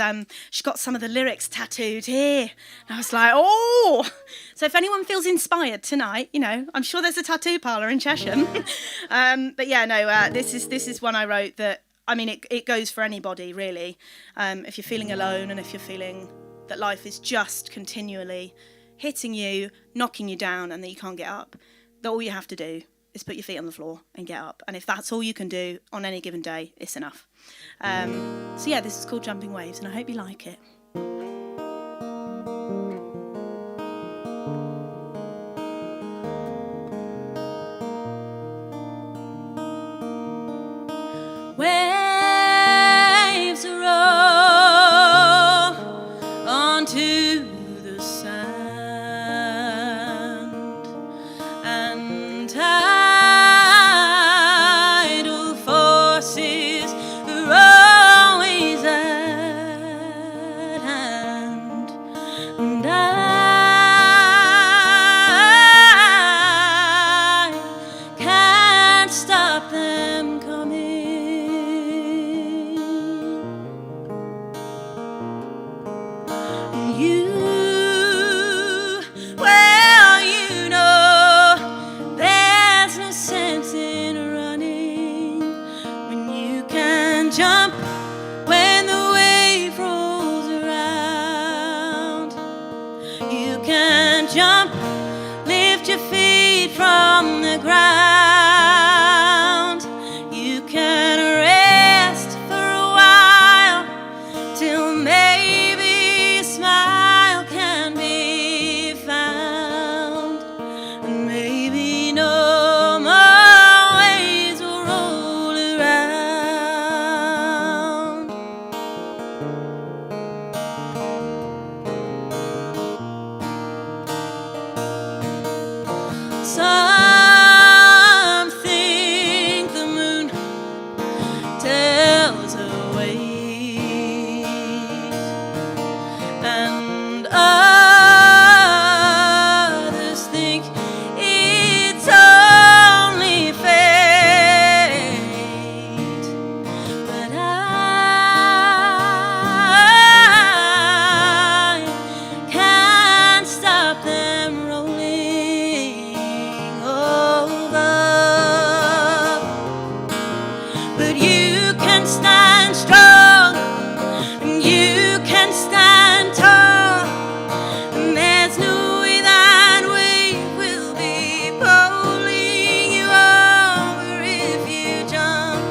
she got some of the lyrics tattooed here. And I was like, oh! So if anyone feels inspired tonight, you know, I'm sure there's a tattoo parlour in Chesham. But yeah, no, this is one I wrote that, I mean, it goes for anybody, really. If you're feeling alone and if you're feeling that life is just continually hitting you, knocking you down, and that you can't get up, that all you have to do is put your feet on the floor and get up. And if that's all you can do on any given day, it's enough. So yeah, this is called Jumping Waves, and I hope you like it. Waves roll onto the sand, and tidal forces are always at hand, and I can't stop them coming. Jump when the wave rolls around. You can jump, lift your feet. but you can stand strong, and you can stand tall, and there's no way that we will be bowling you over if you jump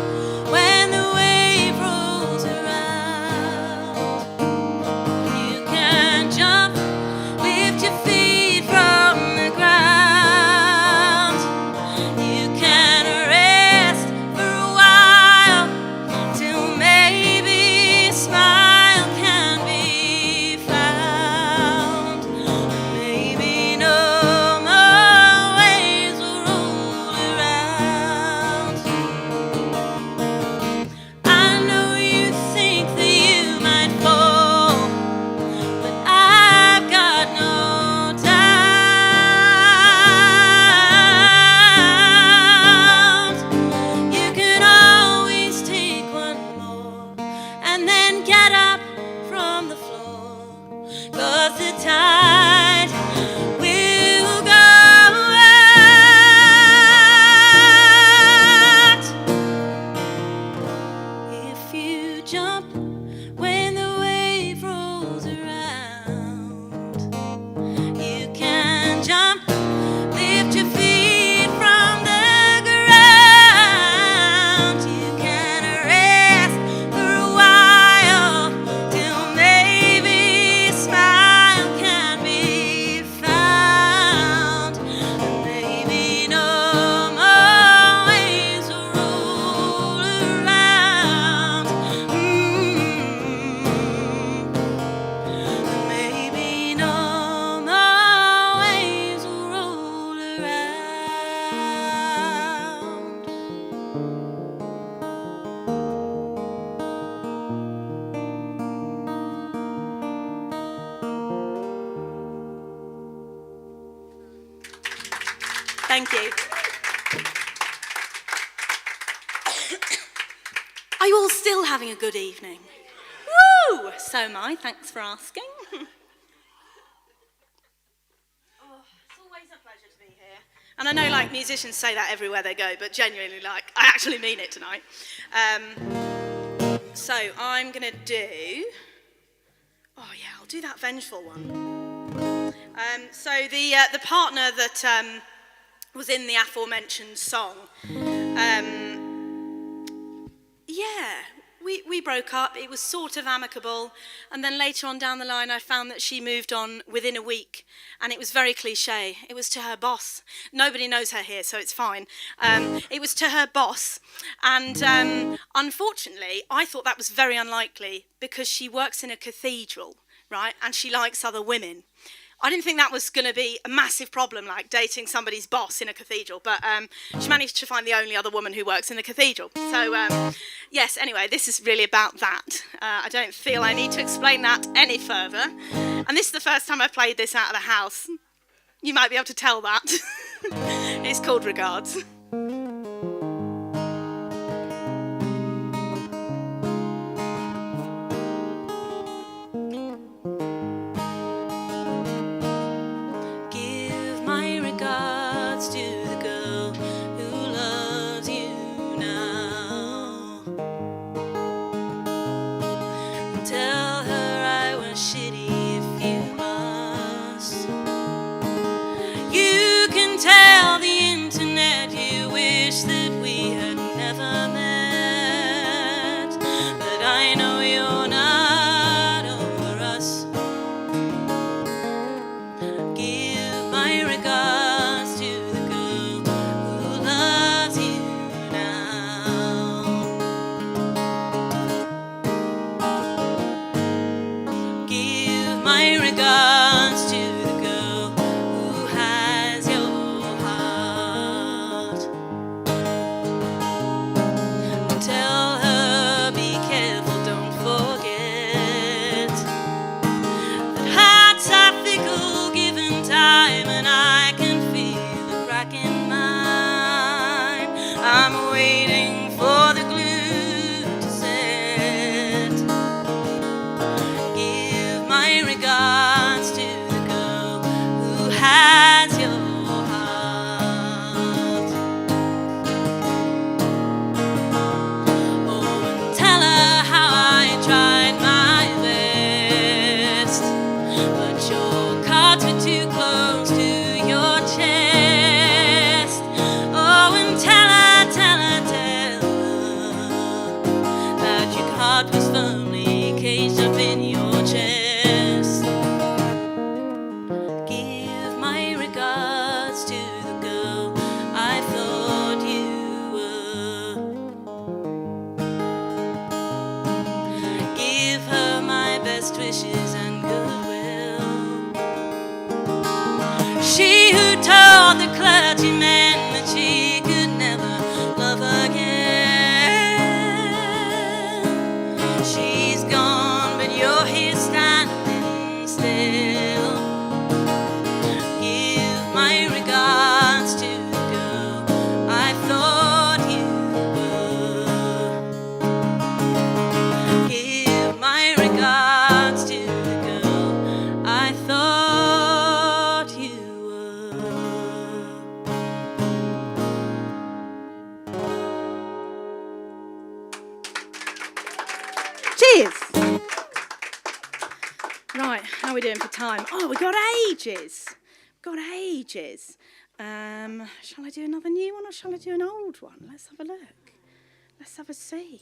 when the wave rolls around. You can jump, lift your feet from the ground. You can rest for a while till maybe a smile can be found. Maybe no more waves will roll around. I know you think that you might fall, but I've got no doubt. You can always take one more and then get up from the floor, 'cause the tide will go out. If you jump when the wave rolls around, you can jump, lift your feet from the ground. You can rest for a while till maybe a smile can be found. Maybe no more waves will roll around. Maybe no more waves will roll around. Thank you. Are you all still having a good evening? Woo! So am I, thanks for asking. It's always a pleasure to be here. And I know, like, musicians say that everywhere they go, but genuinely, like, I actually mean it tonight. So I'm going to do... Oh, yeah, I'll do that vengeful one. So the partner that was in the aforementioned song, yeah, we broke up. It was sort of amicable, and then later on down the line I found that she moved on within a week, and it was very cliche. It was to her boss. Nobody knows her here, so it's fine. It was to her boss, and unfortunately I thought that was very unlikely because she works in a cathedral, right, and she likes other women. I didn't think that was going to be a massive problem, like dating somebody's boss in a cathedral, but she managed to find the only other woman who works in the cathedral. So, yes, anyway, this is really about that. I don't feel I need to explain that any further. And this is the first time I've played this out of the house. You might be able to tell that. It's called Regards. Tell the internet you wish that we had never met, but I know you're not over us. Give my regards to the girl who loves you now. Give my regards to the girl who has your heart. Tell her, be careful, don't forget that hearts are fickle given time, and I can feel the crack in mine. I'm waiting for the glue to set. Give my regards is. Right, how are we doing for time? Oh, we got ages. Shall I do another new one or shall I do an old one? Let's have a look. Let's have a see.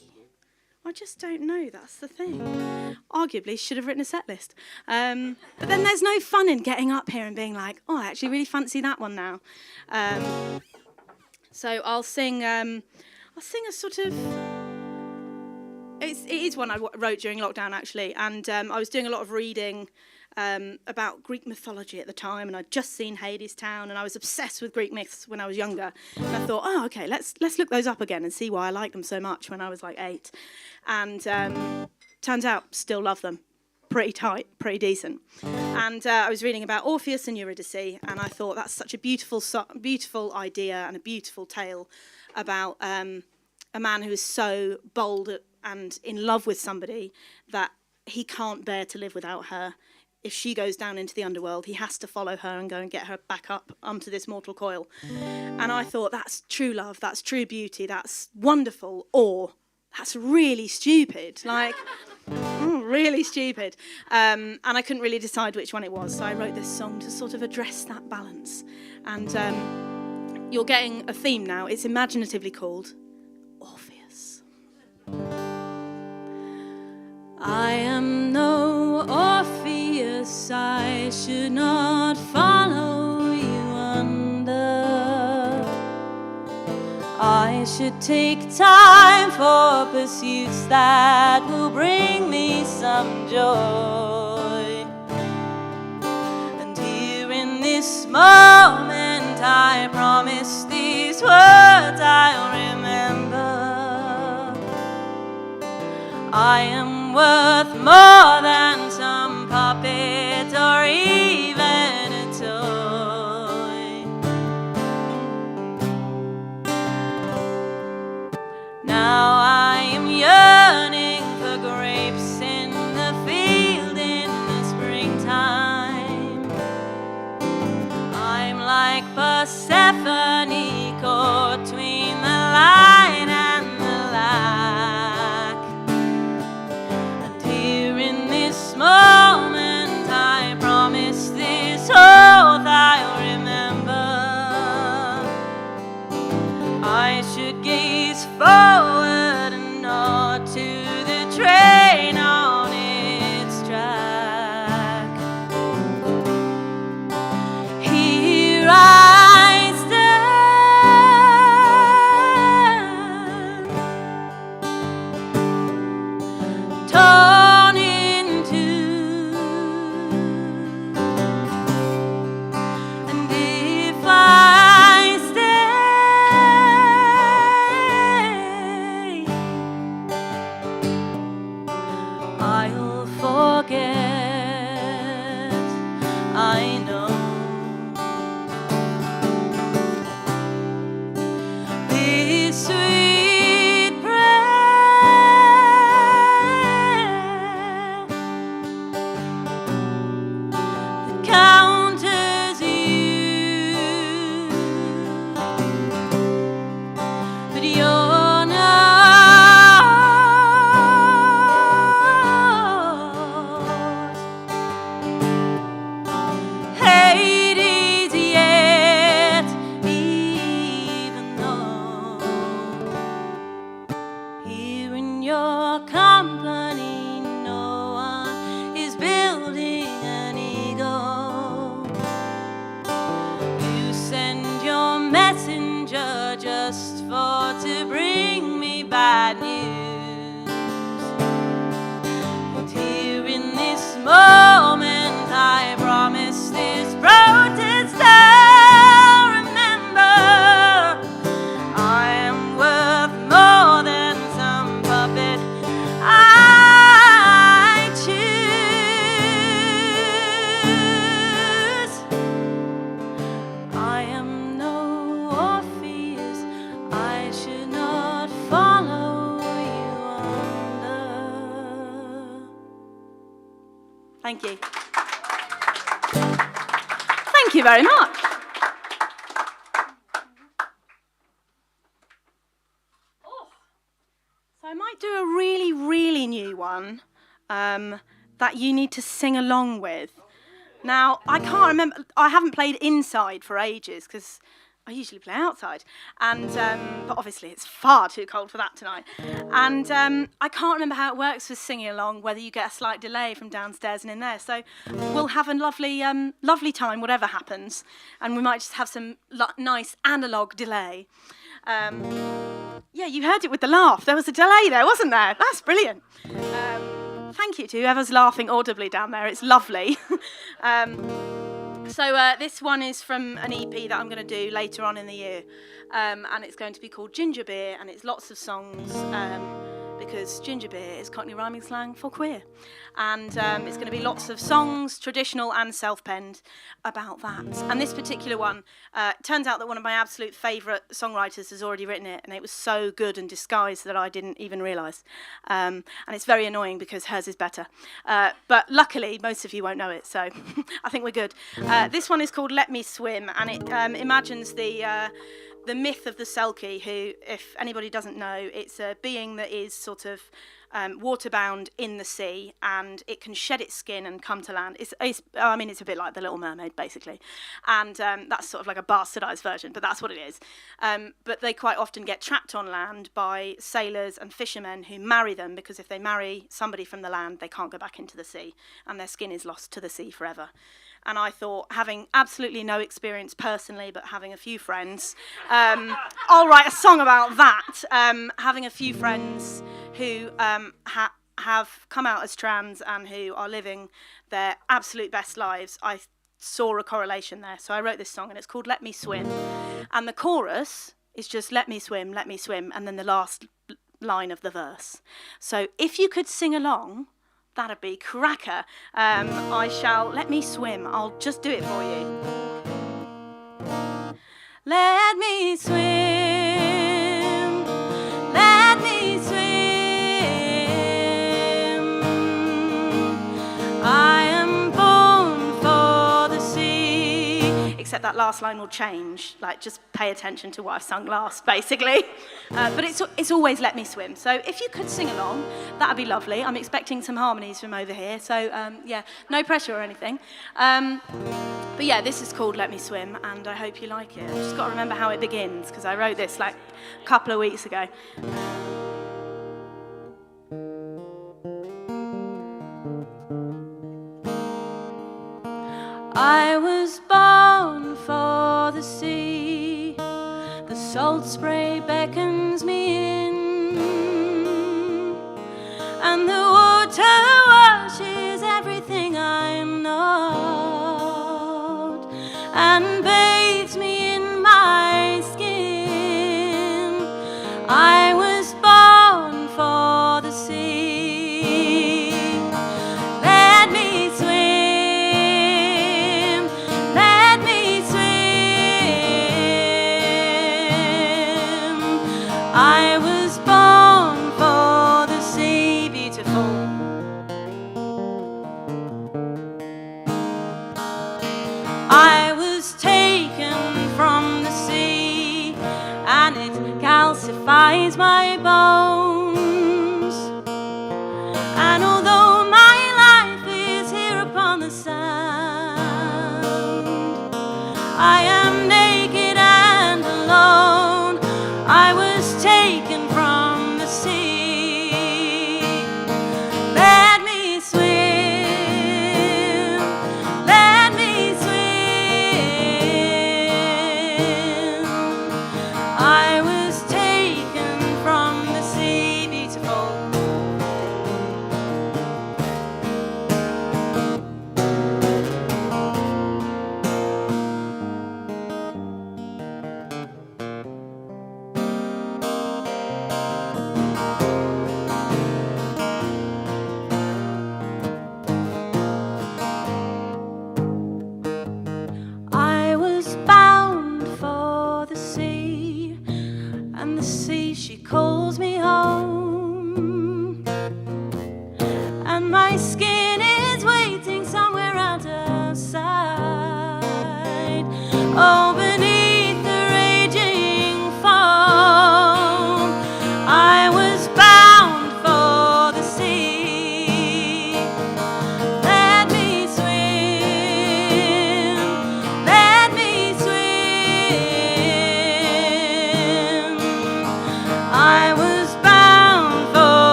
I just don't know, that's the thing. Arguably, should have written a set list. But then there's no fun in getting up here and being like, oh, I actually really fancy that one now. So I'll sing a sort of... It is one I wrote during lockdown, actually, and I was doing a lot of reading about Greek mythology at the time, and I'd just seen Hadestown, and I was obsessed with Greek myths when I was younger. And I thought, oh, okay, let's look those up again and see why I liked them so much when I was like 8. And turns out, still love them. Pretty tight, pretty decent. And I was reading about Orpheus and Eurydice, and I thought that's such a beautiful idea and a beautiful tale about a man who is so bold and in love with somebody that he can't bear to live without her. If she goes down into the underworld, he has to follow her and go and get her back up onto this mortal coil. And I thought, that's true love, that's true beauty, that's wonderful, or that's really stupid. Like, really stupid. And I couldn't really decide which one it was, so I wrote this song to sort of address that balance. And you're getting a theme now. It's imaginatively called Orpheus. I am no Orpheus, I should not follow you under. I should take time for pursuits that will bring me some joy. And here in this moment I promise these words I'll remember. I am worth more than some puppet or even a toy. Now I am yearning for grapes in the field in the springtime. I'm like Persephone caught between the light and the lack. And here in this moment I promise this oath I'll remember. I should gaze forward and not to the train on its track. Here I stand, torn in two, and if I stay, I'll forget, I know. This sweet prayer that counters you, but you're not Hades yet, even though here in your company no one is building an ego. You send your messenger just to bring me bad news. And here in this moment I promise this protest I'll remember. I am worth more than some puppet I choose. I am no Orpheus, I should not follow you under. Thank you. Thank you very much. So So I might do a really, really new one that you need to sing along with. Now, I can't remember, I haven't played inside for ages because I usually play outside, and but obviously it's far too cold for that tonight. And I can't remember how it works with singing along, whether you get a slight delay from downstairs and in there. So we'll have a lovely, lovely time, whatever happens, and we might just have some nice analogue delay. Yeah, you heard it with the laugh. There was a delay there, wasn't there? That's brilliant. Thank you to whoever's laughing audibly down there. It's lovely. So this one is from an EP that I'm going to do later on in the year, and it's going to be called Ginger Beer, and it's lots of songs because ginger beer is Cockney rhyming slang for queer, and it's going to be lots of songs, traditional and self-penned, about that. And this particular one, turns out that one of my absolute favourite songwriters has already written it, and it was so good and disguised that I didn't even realise. And it's very annoying because hers is better. But luckily, most of you won't know it, so I think we're good. This one is called Let Me Swim, and it imagines the myth of the Selkie, who, if anybody doesn't know, it's a being that is sort of waterbound in the sea, and it can shed its skin and come to land. It's a bit like The Little Mermaid, basically. And that's sort of like a bastardised version, but that's what it is. But they quite often get trapped on land by sailors and fishermen who marry them, because if they marry somebody from the land, they can't go back into the sea, and their skin is lost to the sea forever. And I thought, having absolutely no experience personally, but having a few friends, I'll write a song about that. Having a few friends who have come out as trans and who are living their absolute best lives, I saw a correlation there. So I wrote this song, and it's called Let Me Swim. And the chorus is just let me swim, and then the last line of the verse. So if you could sing along, that'd be cracker. Let me swim. I'll just do it for you. Let me swim. Let me swim. I am born for the sea. Except that last line will change. Like, just pay attention to what I've sung last, basically. But it's always let me swim. So if you could sing along, that'd be lovely. I'm expecting some harmonies from over here. So yeah, no pressure or anything. But yeah, this is called Let Me Swim, and I hope you like it. I've just got to remember how it begins, because I wrote this like a couple of weeks ago. I was born for the sea. The salt spray beckons me in, and the water washes everything I'm not, and bathes me in my skin. I was born for the sea. Let me swim, let me swim.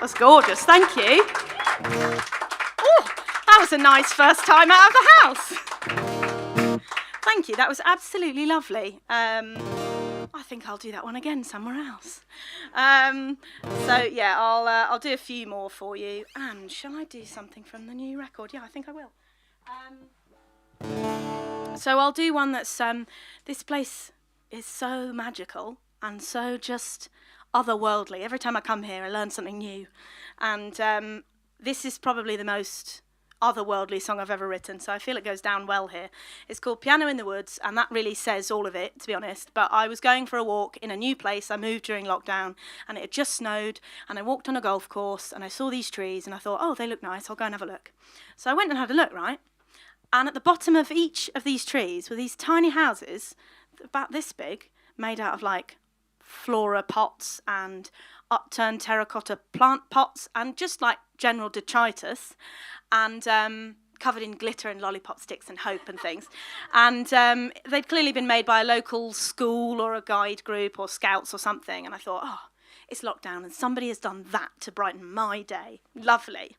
was gorgeous. Thank you. Oh, that was a nice first time out of the house. Thank you. That was absolutely lovely. I think I'll do that one again somewhere else. So yeah, I'll do a few more for you. And shall I do something from the new record? Yeah, I think I will. So I'll do one that's this place is so magical and so just otherworldly. Every time I come here, I learn something new. And this is probably the most otherworldly song I've ever written, so I feel it goes down well here. It's called Piano in the Woods, and that really says all of it, to be honest. But I was going for a walk in a new place. I moved during lockdown, and it had just snowed, and I walked on a golf course, and I saw these trees, and I thought, oh, they look nice, I'll go and have a look. So I went and had a look, right? And at the bottom of each of these trees were these tiny houses, about this big, made out of, like, flora pots and upturned terracotta plant pots and just, like, general detritus, and covered in glitter and lollipop sticks and hope and things. And they'd clearly been made by a local school or a guide group or scouts or something. And I thought, oh, it's lockdown and somebody has done that to brighten my day. Lovely.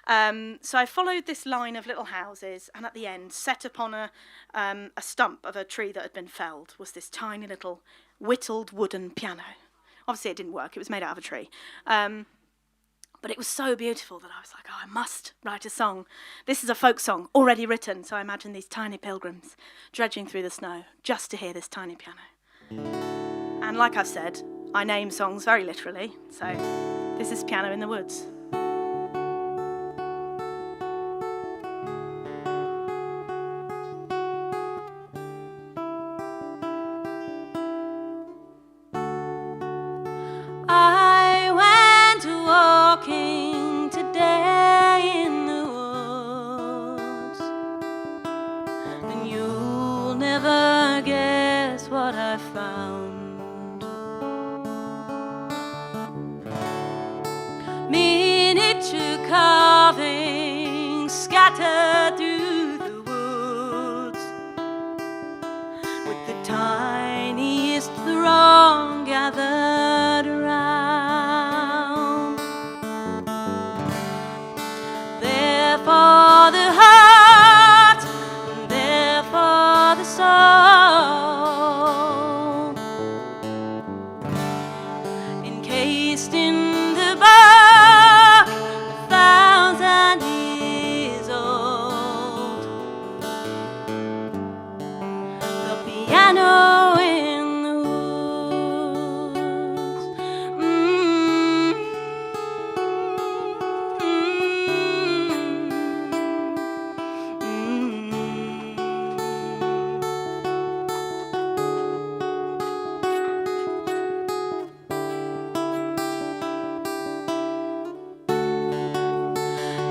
So I followed this line of little houses, and at the end, set upon a stump of a tree that had been felled, was this tiny little whittled wooden piano. Obviously it didn't work, it was made out of a tree. But it was so beautiful that I was like, oh, I must write a song. This is a folk song already written, so I imagine these tiny pilgrims dredging through the snow just to hear this tiny piano. And like I've said, I name songs very literally, so this is Piano in the Woods. Scattered through the woods, with the tiniest throng gathered around. There for the heart, and there for the soul, encased in the bark, 1,000 years old. The piano in the woods.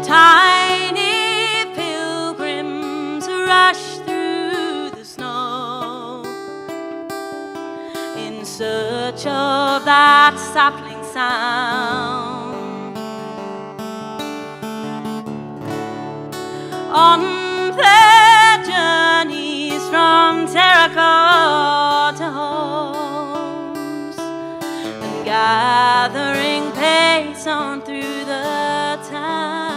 Tiny pilgrims rush through the snow in search of that sapling sound. On their journeys from terracotta homes, and gathering pace on through the town.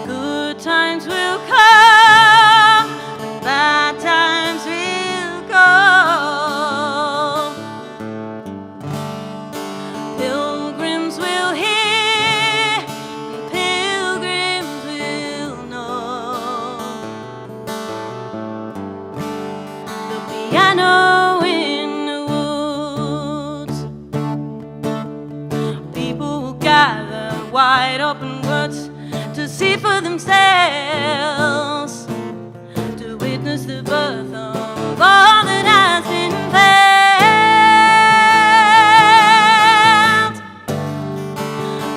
Good times will come, and bad times will go. Pilgrims will hear, and pilgrims will know. The piano in the woods. People will gather wide open woods to see for themselves, to witness the birth of all that has been felt.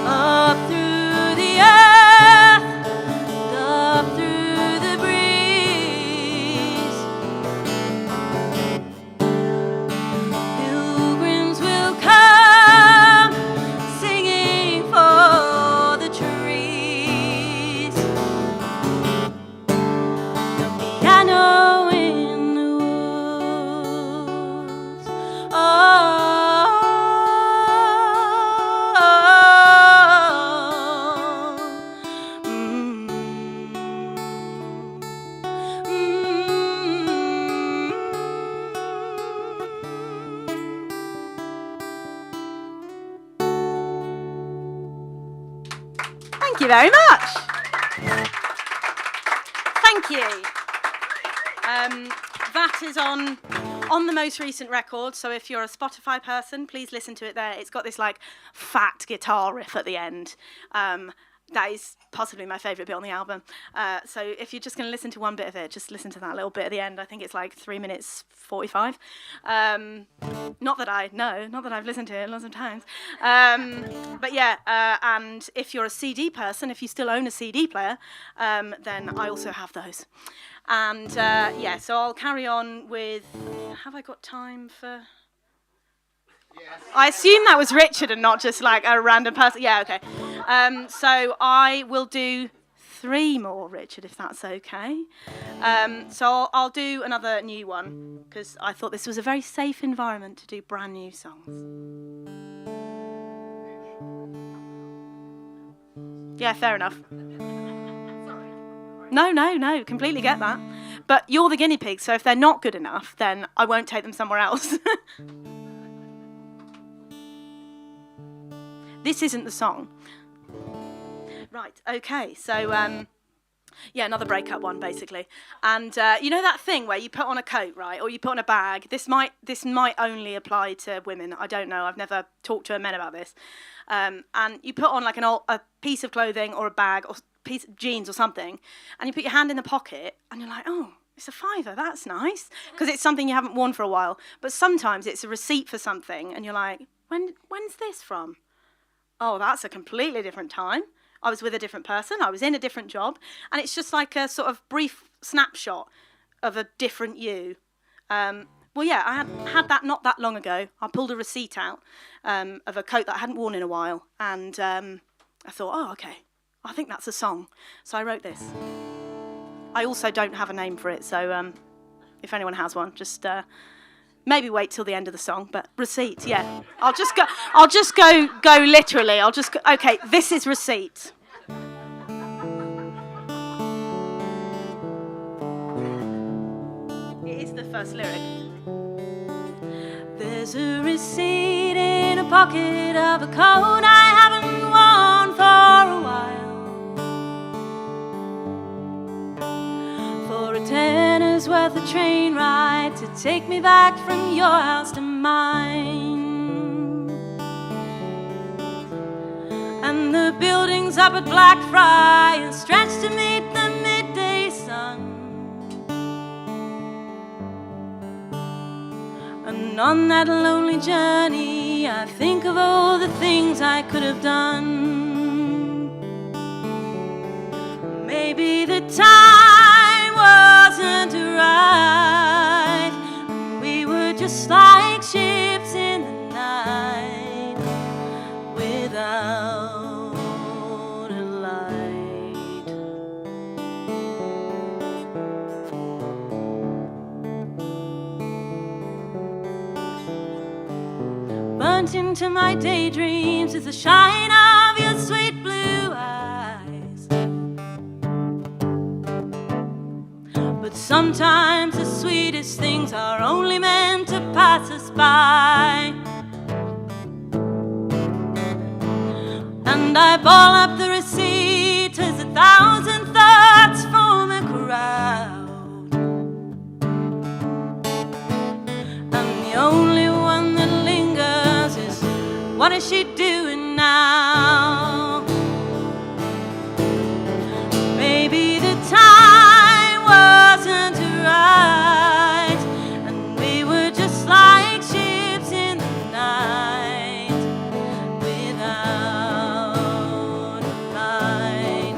Up through the earth, and up through the breeze, you very much. Thank you. That is on the most recent record, so if you're a Spotify person, please listen to it there. It's got this like fat guitar riff at the end. That is possibly my favourite bit on the album. So if you're just going to listen to one bit of it, just listen to that little bit at the end. I think it's like 3 minutes 45. Not that I've listened to it lots of times. But yeah, and if you're a CD person, if you still own a CD player, then I also have those. And yeah, so I'll carry on with, have I got time for... I assume that was Richard and not just like a random person. Yeah, okay. So I will do 3 more, Richard, if that's okay. So I'll do another new one because I thought this was a very safe environment to do brand new songs. Yeah, fair enough. No, completely get that. But you're the guinea pig, so if they're not good enough, then I won't take them somewhere else. This isn't the song. Right, okay, so, yeah, another breakup one, basically. And you know that thing where you put on a coat, right, or you put on a bag? This might only apply to women. I don't know. I've never talked to men about this. And you put on, like, a piece of clothing or a bag or piece of jeans or something, and you put your hand in the pocket, and you're like, oh, it's a £5, that's nice, because it's something you haven't worn for a while. But sometimes it's a receipt for something, and you're like, when's this from? Oh, that's a completely different time. I was with a different person. I was in a different job. And it's just like a sort of brief snapshot of a different you. Well, yeah, I had that not that long ago. I pulled a receipt out of a coat that I hadn't worn in a while. And I thought, oh, okay, I think that's a song. So I wrote this. I also don't have a name for it. So if anyone has one, just... maybe wait till the end of the song, but receipt, yeah. I'll just go literally. Okay, this is receipt. It is the first lyric. There's a receipt in a pocket of a coat I haven't worn for a while. For a tenner's worth of train ride to take me back from your house to mine. And the buildings up at Blackfriars stretch to meet the midday sun. And on that lonely journey I think of all the things I could have done. Maybe the time wasn't right, and we were just like ships in the night without a light. Burnt into my daydreams is the shine of your sweet blue eyes. But sometimes the sweetest things are only meant to pass us by. And I ball up the receipt as 1,000 thoughts form a crowd. And the only one that lingers is, what is she doing now? Maybe the time wasn't right, and we were just like ships in the night without a light.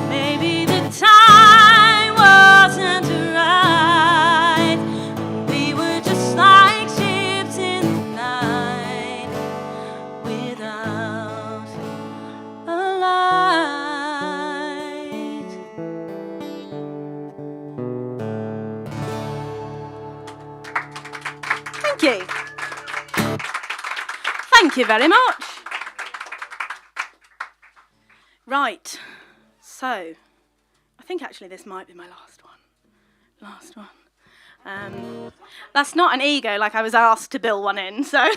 Maybe the time wasn't right, and we were just like ships in the night without a light. Thank you. Thank you very much. Right. So, I think actually this might be my last one. That's not an ego, like I was asked to bill one in. So,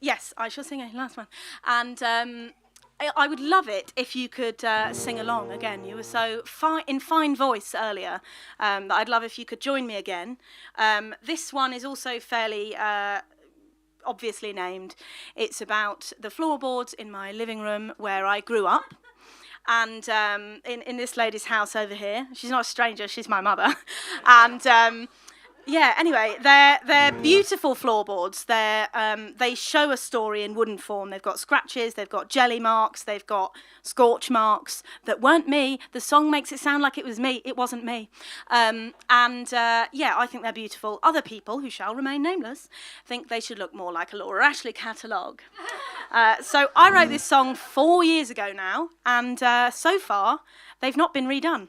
yes, I shall sing a last one. And I would love it if you could sing along again. You were so in fine voice earlier that I'd love if you could join me again. This one is also fairly obviously named. It's about the floorboards in my living room where I grew up. And in this lady's house over here. She's not a stranger, she's my mother. And anyway, they're beautiful floorboards. They show a story in wooden form. They've got scratches, they've got jelly marks, they've got scorch marks that weren't me. The song makes it sound like it was me. It wasn't me. I think they're beautiful. Other people, who shall remain nameless, think they should look more like a Laura Ashley catalogue. So I wrote this song 4 years ago now, and so far they've not been redone.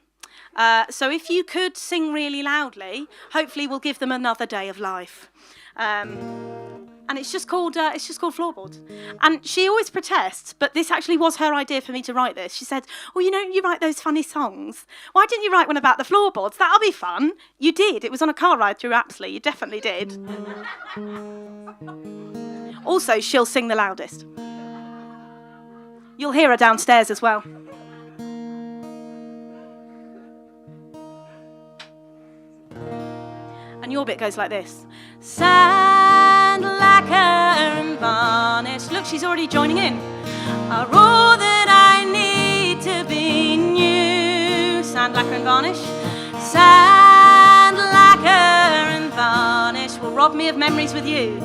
So if you could sing really loudly, hopefully we'll give them another day of life. And it's just called Floorboards. And she always protests, but this actually was her idea for me to write this. She said, "Well, you write those funny songs. Why didn't you write one about the floorboards? That'll be fun." You did. It was on a car ride through Apsley. You definitely did. Also, she'll sing the loudest. You'll hear her downstairs as well. And your bit goes like this. Sand, lacquer and varnish. Look, she's already joining in. Are all that I need to be new. Sand, lacquer and varnish. Sand, lacquer and varnish will rob me of memories with you.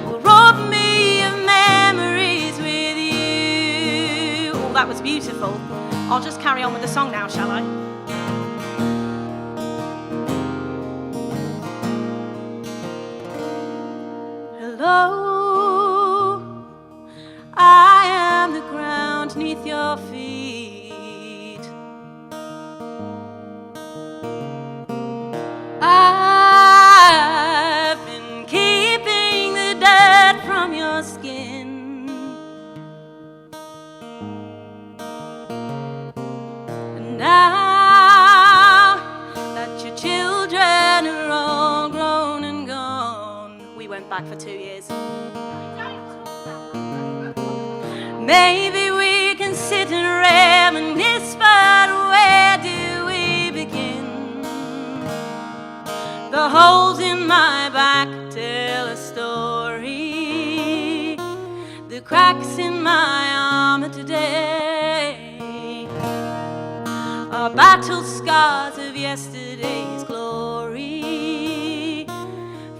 Will rob me of memories with you. Oh, that was beautiful. I'll just carry on with the song now, shall I? Hello, I am the ground neath your feet. I've been keeping the dirt from your skin, and now that your children are all grown and gone, we went back for 2 years. Maybe we can sit and reminisce, but where do we begin? The holes in my back tell a story. The cracks in my armor today are battle scars of yesterday's glory.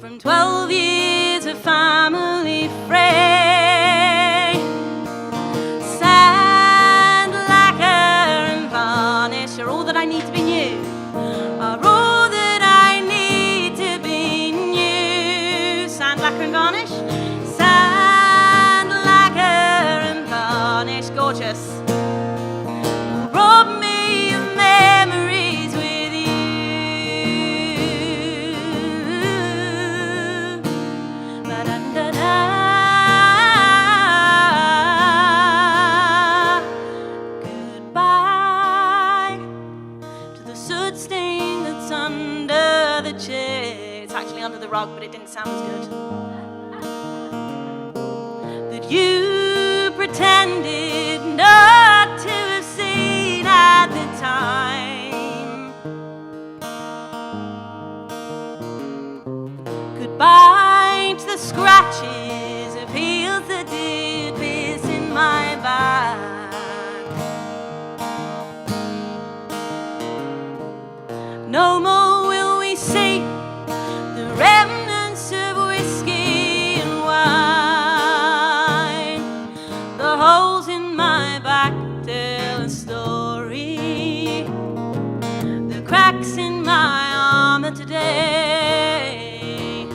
From 12 years of family fray. Sand, lacquer and varnish are all that I need to be new. Are all that I need to be new. Sand, lacquer and varnish. Sand, lacquer and varnish, gorgeous. Will rob me of memories with you. Ba-da-da-da. Goodbye to the soot stain that's under the chair. It's actually under the rug, but it didn't sound as good. That you pretended not to have seen at the time. Goodbye to the scratches of heels that did piss in my back. No more will we see the remnants of whiskey and wine. The holes in my back tell a story. The cracks in my armor today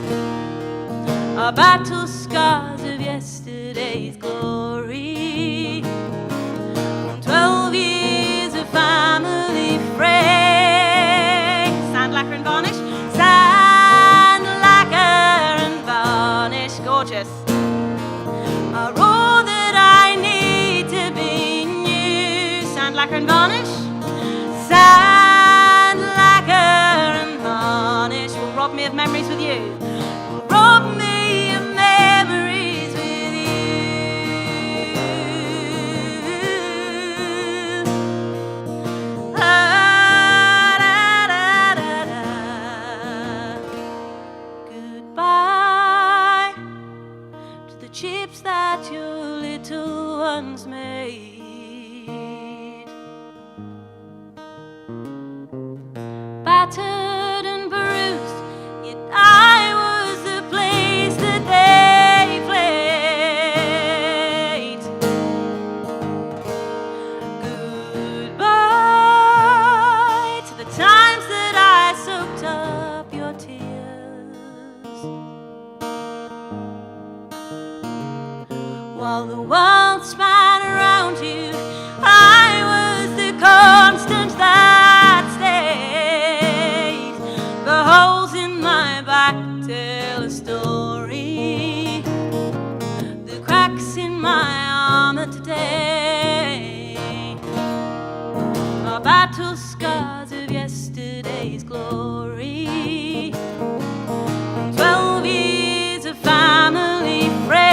are battle scars of yesterday's glory. From 12 years of family fray. Sand, lacquer and varnish. Sand, lacquer and varnish, gorgeous. Are all that I need to be new. Sand, lacquer and varnish. battered and bruised, yet I was the place that they played. Goodbye to the times that I soaked up your tears, while the world span around you. I was the constant that stayed. The holes in my back tell a story, the cracks in my armor today, my battle scars of yesterday's glory, 12 years of family fray.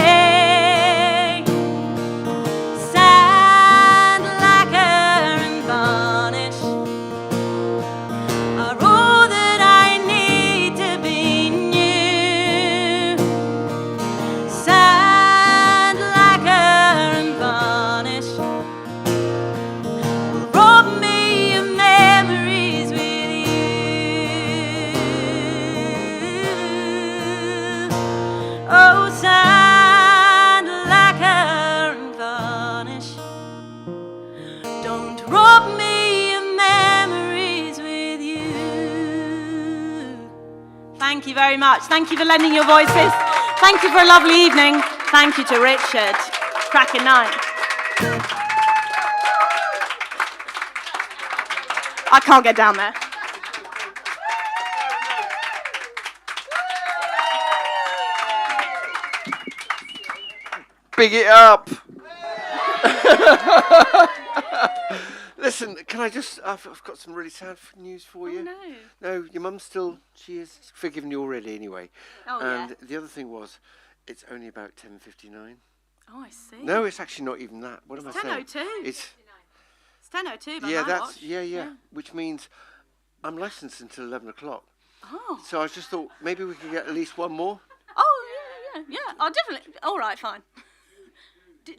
Thank you very much. Thank you for lending your voices. Thank you for a lovely evening. Thank you to Richard. Cracking night. I can't get down there. Big it up. Listen, can I just, I've got some really sad news for you. No. No, your mum's still, she is forgiven you already anyway. Oh, and yeah. the other thing was, it's only about 10:59. Oh, I see. No, it's actually not even that. What am I saying? 10:02. It's 10:02 by yeah, my that's watch. yeah, which means I'm licensed until 11 o'clock. Oh. So I just thought maybe we could get at least one more. Oh, yeah. I'll definitely. All right, fine.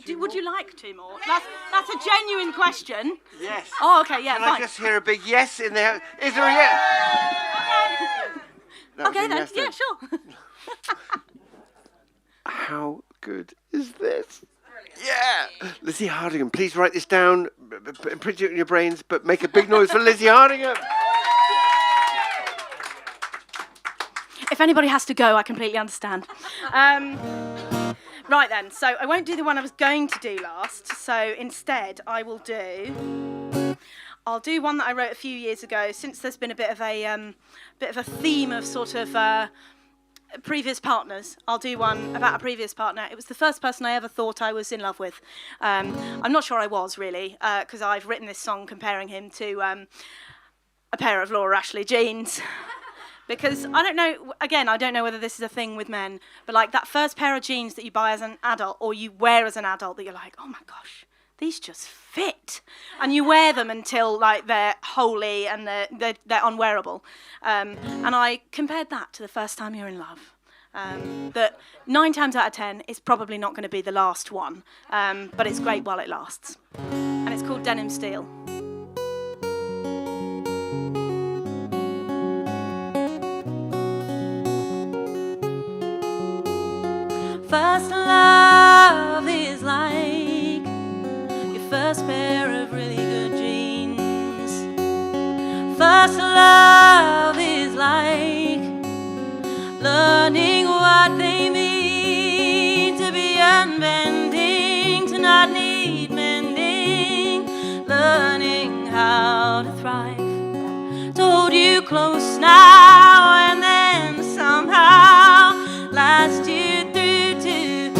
Would you like two more? That's a genuine question. Yes. Oh, okay, yeah, Can fine. I just hear a big yes in there? Is there a yes? That was Okay a then, yes yeah, sure. How good is this? Yeah! Lizzy Hardingham, please write this down, print it in your brains, but make a big noise for Lizzy Hardingham. If anybody has to go, I completely understand. Right then, so I won't do the one I was going to do last. So instead, I'll do one that I wrote a few years ago. Since there's been a bit of a theme of sort of previous partners, I'll do one about a previous partner. It was the first person I ever thought I was in love with. I'm not sure I was really, because I've written this song comparing him to a pair of Laura Ashley jeans. Because I don't know whether this is a thing with men, but like that first pair of jeans that you buy as an adult or you wear as an adult that you're like, oh my gosh, these just fit. And you wear them until like they're holy and they're unwearable. And I compared that to the first time you're in love. That 9 times out of 10 is probably not going to be the last one, but it's great while it lasts. And it's called Denim Steel. First love is like your first pair of really good jeans. First love is like learning what they mean to be unbending, to not need mending, learning how to thrive, to hold you close now and then somehow last you through to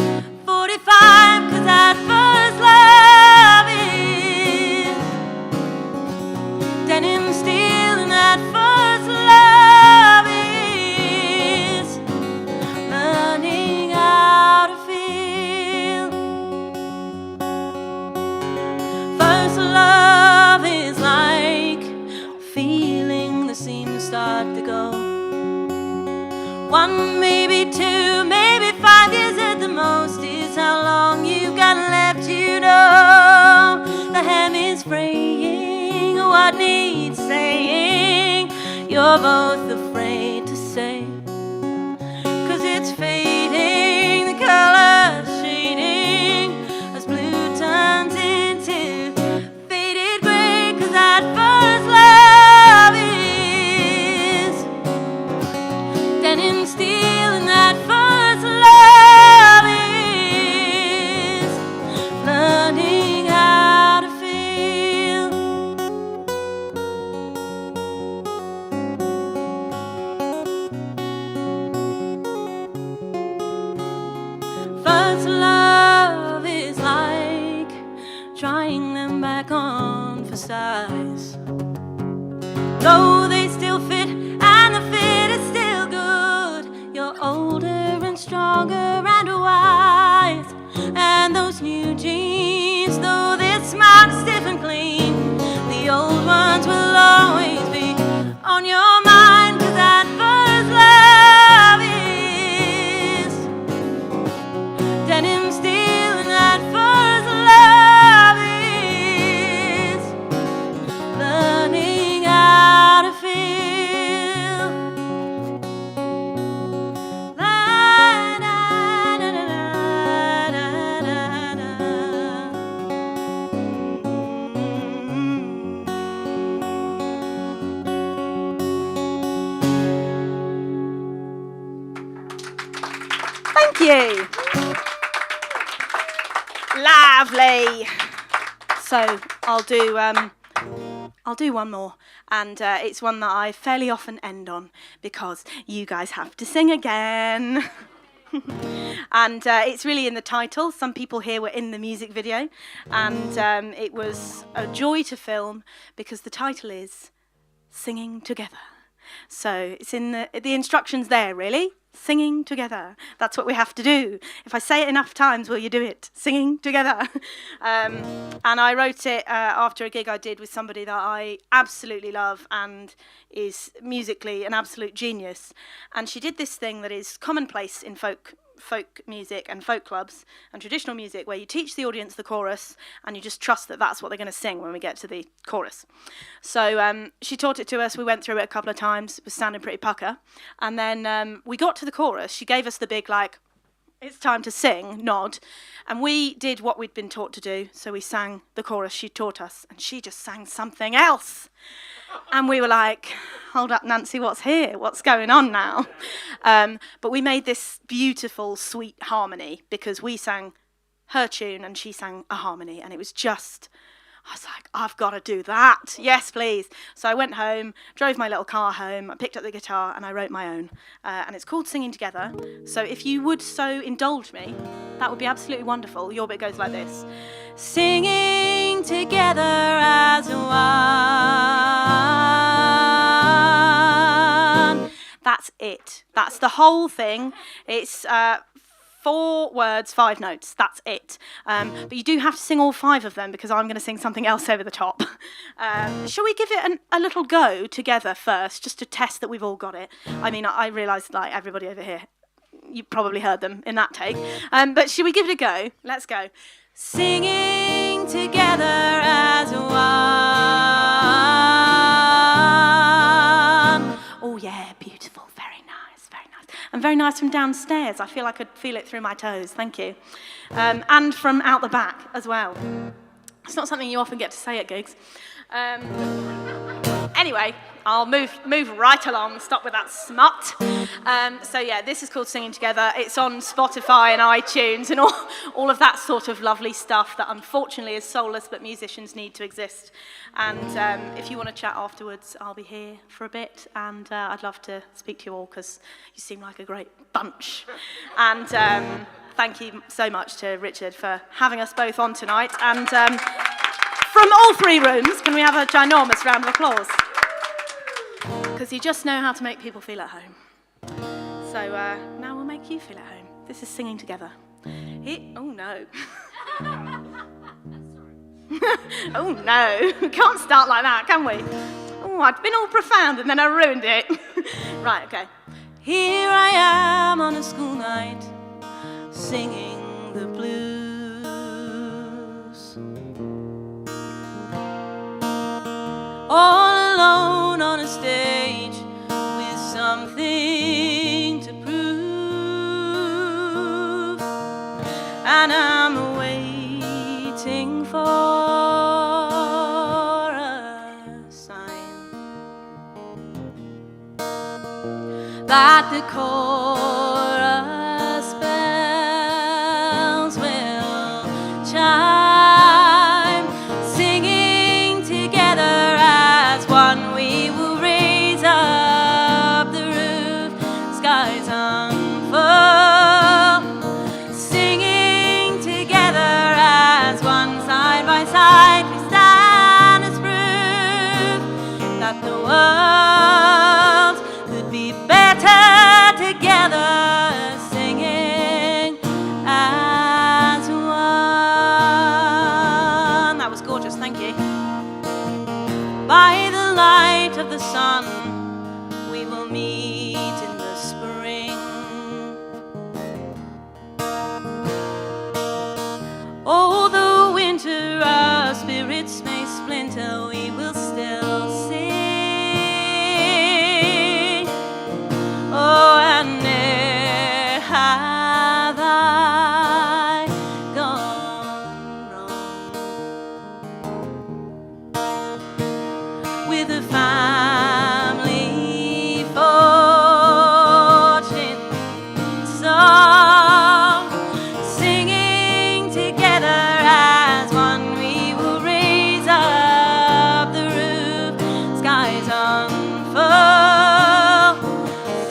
45, 'cause that first love is denim steel, and that first love is learning how to feel. First love is like feeling the seam start to go. 1, maybe 2, maybe 5 years at the most is how long you've got left, you know. The hem is fraying, what needs saying? you're both afraid to say. 'Cause it's fading, the color's shading, as blue turns into faded gray. 'Cause that first love is denim steel, and that first love is learning how to feel. First love is like trying them back on for size. Though they still fit and the fit is still good, you're older and stronger and wise. And those new jeans, though they're smart, stiff and clean, the old ones will always be on your mind. 'Cause that first love is denim steel, and that first love is learning how to feel. La, da, da, da, da, da, da, da. Thank you. Lovely. So I'll do one more, and it's one that I fairly often end on because you guys have to sing again. And it's really in the title. Some people here were in the music video, and it was a joy to film because the title is Singing Together. So it's in the instructions there, really. Singing together. That's what we have to do. If I say it enough times, will you do it? Singing together. And I wrote it after a gig I did with somebody that I absolutely love and is musically an absolute genius. And she did this thing that is commonplace in folk music and folk clubs and traditional music, where you teach the audience the chorus and you just trust that that's what they're going to sing when we get to the chorus. So she taught it to us. We went through it a couple of times. It was sounding pretty pucker. And then we got to the chorus. She gave us the big, like, it's time to sing nod. And we did what we'd been taught to do. So we sang the chorus she taught us, and she just sang something else. And we were like, hold up, Nancy, what's here? What's going on now? But we made this beautiful, sweet harmony because we sang her tune and she sang a harmony. And it was just, I was like, I've got to do that. Yes, please. So I went home, drove my little car home, I picked up the guitar and I wrote my own. And it's called Singing Together. So if you would so indulge me, that would be absolutely wonderful. Your bit goes like this. Singing together as one. That's it. That's the whole thing. It's 4 words, 5 notes. That's it. But you do have to sing all 5 of them because I'm going to sing something else over the top. Shall we give it a little go together first, just to test that we've all got it? I mean, I realise, like, everybody over here, you probably heard them in that take. But should we give it a go? Let's go. Singing together as one. Oh, yeah, beautiful. Very nice, very nice. And very nice from downstairs. I feel I could feel it through my toes. Thank you. And from out the back as well. It's not something you often get to say at gigs. Anyway, I'll move right along, stop with that smut. So yeah, this is called Singing Together. It's on Spotify and iTunes and all of that sort of lovely stuff that unfortunately is soulless, but musicians need to exist. And if you want to chat afterwards, I'll be here for a bit, and I'd love to speak to you all because you seem like a great bunch. And thank you so much to Richard for having us both on tonight. And from all 3 rooms, can we have a ginormous round of applause? Because you just know how to make people feel at home. So now we'll make you feel at home. This is Singing Together. Oh no. Oh no. We can't start like that, can we? Oh, I'd been all profound and then I ruined it. Right, okay. Here I am on a school night, singing the blues. All alone on a stage, something to prove, and I'm waiting for a sign that the chorus bells will chime, singing together as one. We will raise up the roof, skies unfurl, singing together as one. Side by side we stand as proof that the world could be better together, singing as one. That was gorgeous, thank you. By the light of the sun, we will meet in the spring. Although winter our spirits may splinter, we will still sing. Oh, and ne'er have I gone wrong with a family forged in song, singing together as one. We will raise up the roof, skies unfurl,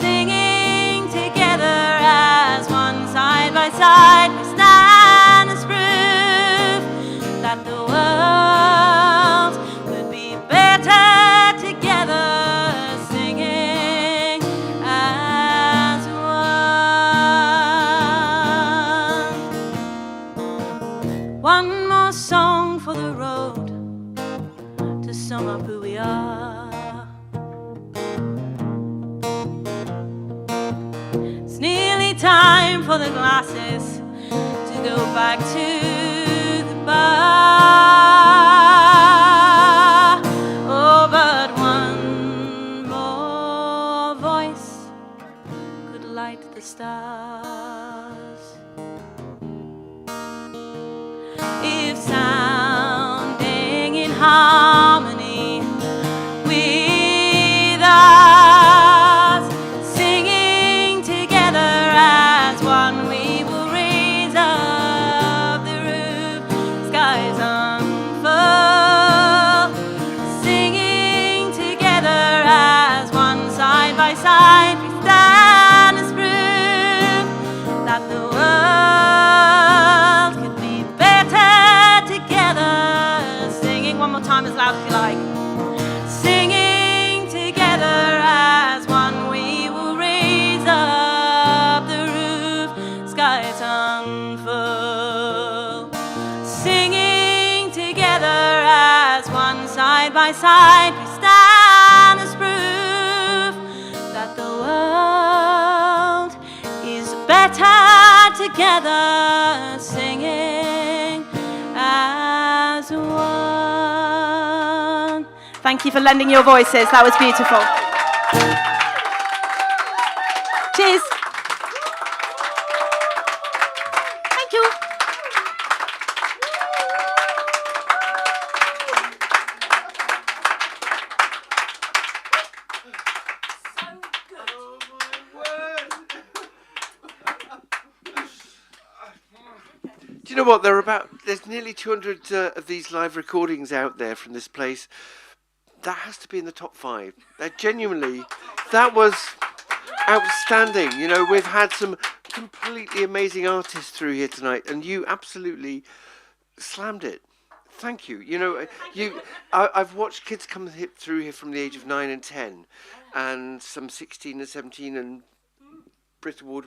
singing together as one. Side by side we stand as proof that the world would be better together, singing as one. One more song for the road to sum up who we are. It's nearly time for the glasses to go back to the bar. Oh, but one more voice could light the stars. If sounding in harmony with us, singing together as one, we will raise up the roof, skies unfurl, singing together as one. Side by side we stand as proof that the world could be better together, singing one more time as loud as you like. Singing together as one, we will raise up the roof, skies unfurl, singing together as one. Side by side we stand as proof that the world is better together, singing as one. Thank you for lending your voices. That was beautiful. Cheers. Thank you. Do you know what? There's nearly 200 of these live recordings out there from this place. That has to be in the top 5. That was outstanding. You know, we've had some completely amazing artists through here tonight, and you absolutely slammed it. Thank you. You know, I've watched kids come through here from the age of 9 and 10, and some 16 and 17, and Brit Award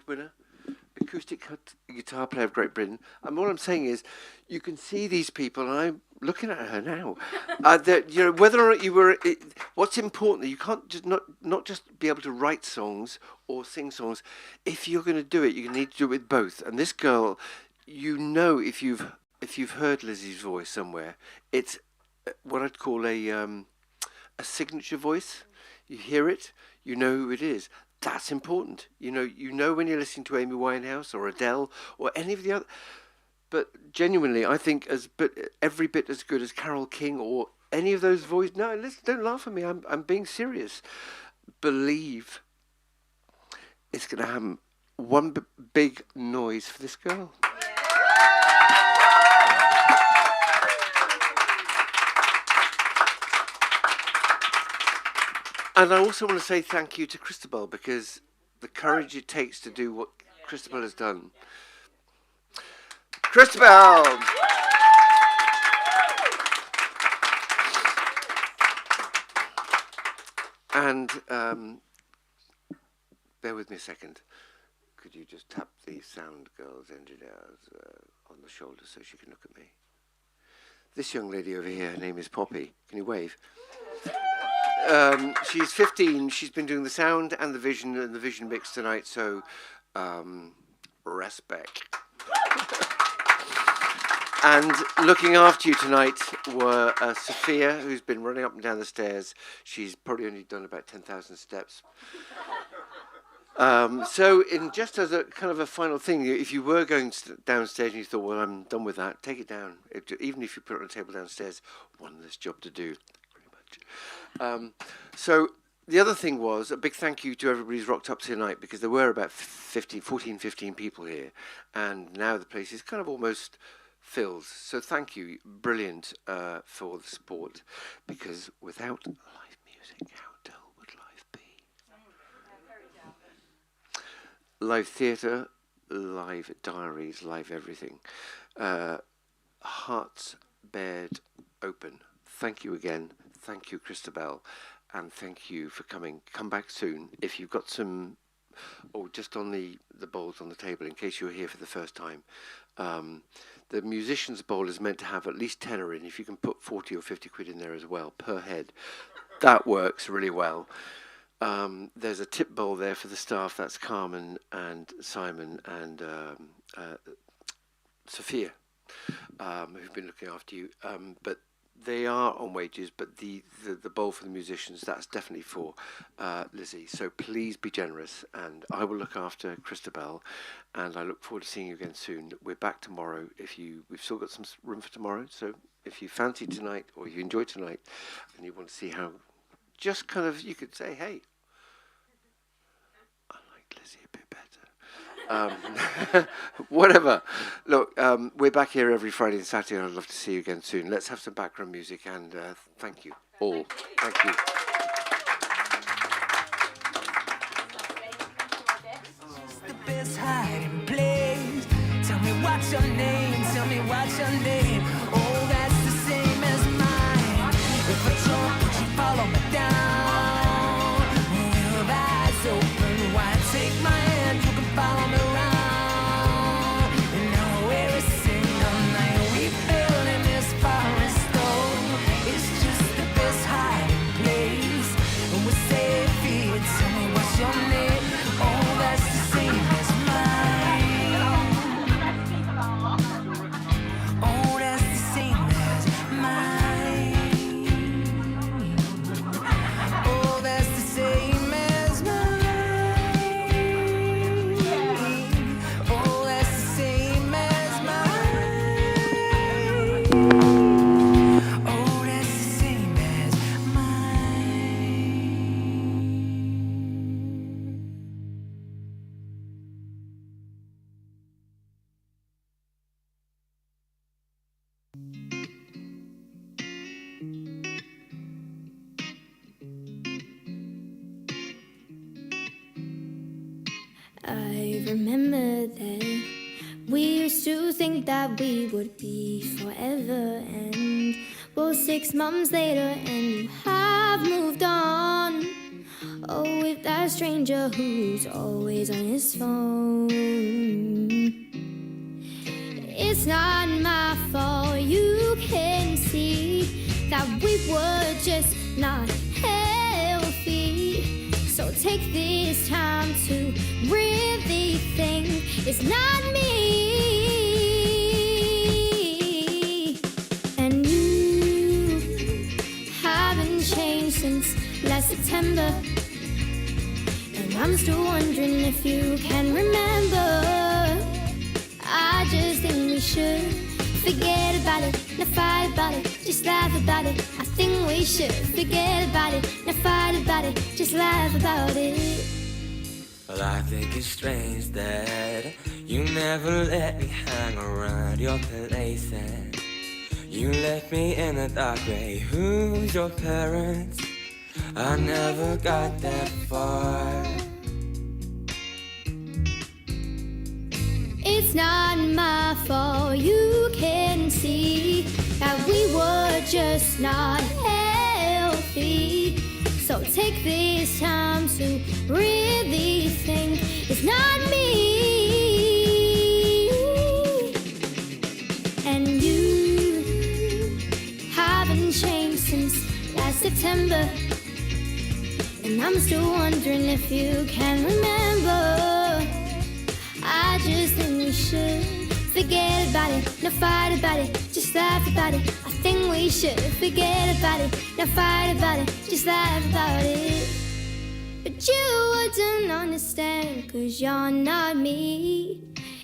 winner, acoustic guitar player of Great Britain. And all I'm saying is, you can see these people, and I'm looking at her now. That, you know, whether or not you were, what's important, you can't just not just be able to write songs or sing songs. If you're going to do it, you need to do it with both. And this girl, you know, if you've heard Lizzy's voice somewhere, it's what I'd call a signature voice. You hear it, you know who it is. That's important. You know when you're listening to Amy Winehouse or Adele or any of the other. But genuinely, I think every bit as good as Carole King or any of those voices. No, listen, don't laugh at me. I'm being serious. Believe it's going to have one big noise for this girl. And I also want to say thank you to Christabel, because the courage it takes to do what Christabel has done. Christabel! And bear with me a second. Could you just tap the sound girl's engineers on the shoulder so she can look at me? This young lady over here, her name is Poppy. Can you wave? She's 15. She's been doing the sound and the vision mix tonight, so respect. And looking after you tonight were Sophia, who's been running up and down the stairs. She's probably only done about 10,000 steps. So just as a kind of a final thing, if you were going downstairs and you thought, well, I'm done with that, take it down. Even if you put it on a table downstairs, one less job to do. So the other thing was a big thank you to everybody who's rocked up tonight, because there were about 15 people here, and now the place is kind of almost filled. So thank you, brilliant, for the support, because without live music, how dull would life be? Live theatre, live diaries, live everything. Hearts bared open. Thank you again. Thank you, Christabel, and thank you for coming. Come back soon. If you've got some, just on the bowls on the table, in case you're here for the first time, the musician's bowl is meant to have at least tenner in. If you can put 40 or 50 quid in there as well, per head, that works really well. There's a tip bowl there for the staff. That's Carmen and Simon and Sophia, who've been looking after you. But they are on wages, but the bowl for the musicians, that's definitely for Lizzy. So please be generous, and I will look after Christabel, and I look forward to seeing you again soon. We're back tomorrow. We've still got some room for tomorrow, so if you fancy tonight or you enjoyed tonight and you want to see how, just kind of, you could say, hey, I like Lizzy a bit better. Whatever. Look, we're back here every Friday and Saturday, and I'd love to see you again soon. Let's have some background music, and thank you all. Thank you. The best hiding place. Tell me what's your name. Tell me what's your name. Oh, that's the same as mine. If I jump, would you follow me down? With eyes open wide, take my hand. You can follow me around. And now we're sitting all night. We building this forest stone. It's just the best hiding place. And we're safe here. Tell me what's your name. Oh, that's the same as mine. Oh, that's the same as mine. Oh, that's the same as mine. Oh, that's the same as mine. Oh, that's the same as mine. I remember that we used to think that we would be forever, and well, 6 months later and you have moved on. Oh, with that stranger who's always on his phone. It's not my fault, you can see that we were just not healthy. So take this time to really think it's not me. And you haven't changed since last September. And I'm still wondering if you can remember. I just think we should forget about it, not fight about it, just laugh about it. I think we should forget about it, not fight about it, just laugh about it. Well, I think it's strange that you never let me hang around your place, and you left me in the dark way. Who's your parents? I never got that far. It's not my fault, you can see that we were just not healthy. So take this time to really think it's not me. And you haven't changed since last September. And I'm still wondering if you can remember. I just think we should forget about it, not fight about it, just laugh about it. I think we should forget about it, not fight about it, just laugh about it. But you wouldn't understand, 'cause you're not me.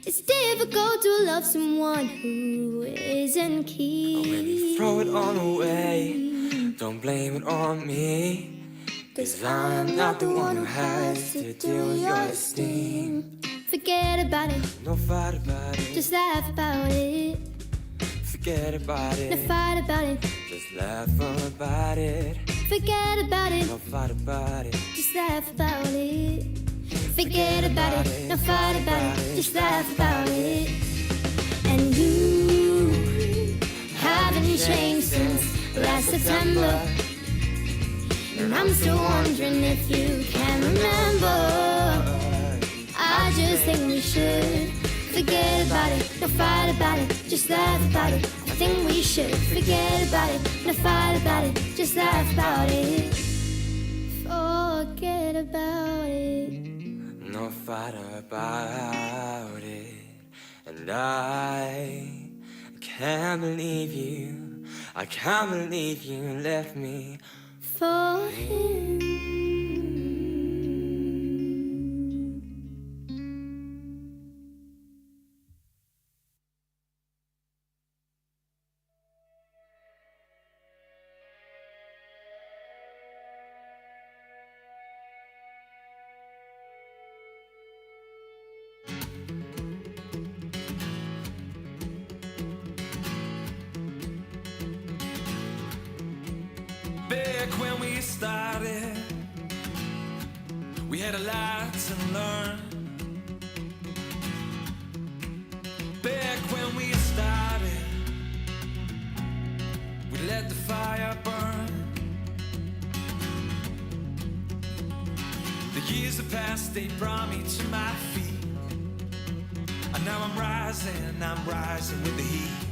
It's difficult to love someone who isn't key. Oh, baby, throw it all away, don't blame it on me, 'cause I'm not the one who has to deal with your esteem. Forget about it, No fight about it, just laugh about it. forget about No it, fight about it, just laugh about it. forget about it, No fight about it, just laugh about it. Forget about it, no fight about it, just laugh about it. And you haven't changed since last September. And I'm still wondering if you can remember. I just think we should forget about it, no fight about it, just laugh about it. I think we should forget about it, no fight about it, just laugh about it. Forget about it. no fight about it. And I can't believe you, I can't believe you left me For him. Back when we started, we had a lot to learn. Back when we started, we let the fire burn. The years have passed, they brought me to my feet. And now I'm rising with the heat.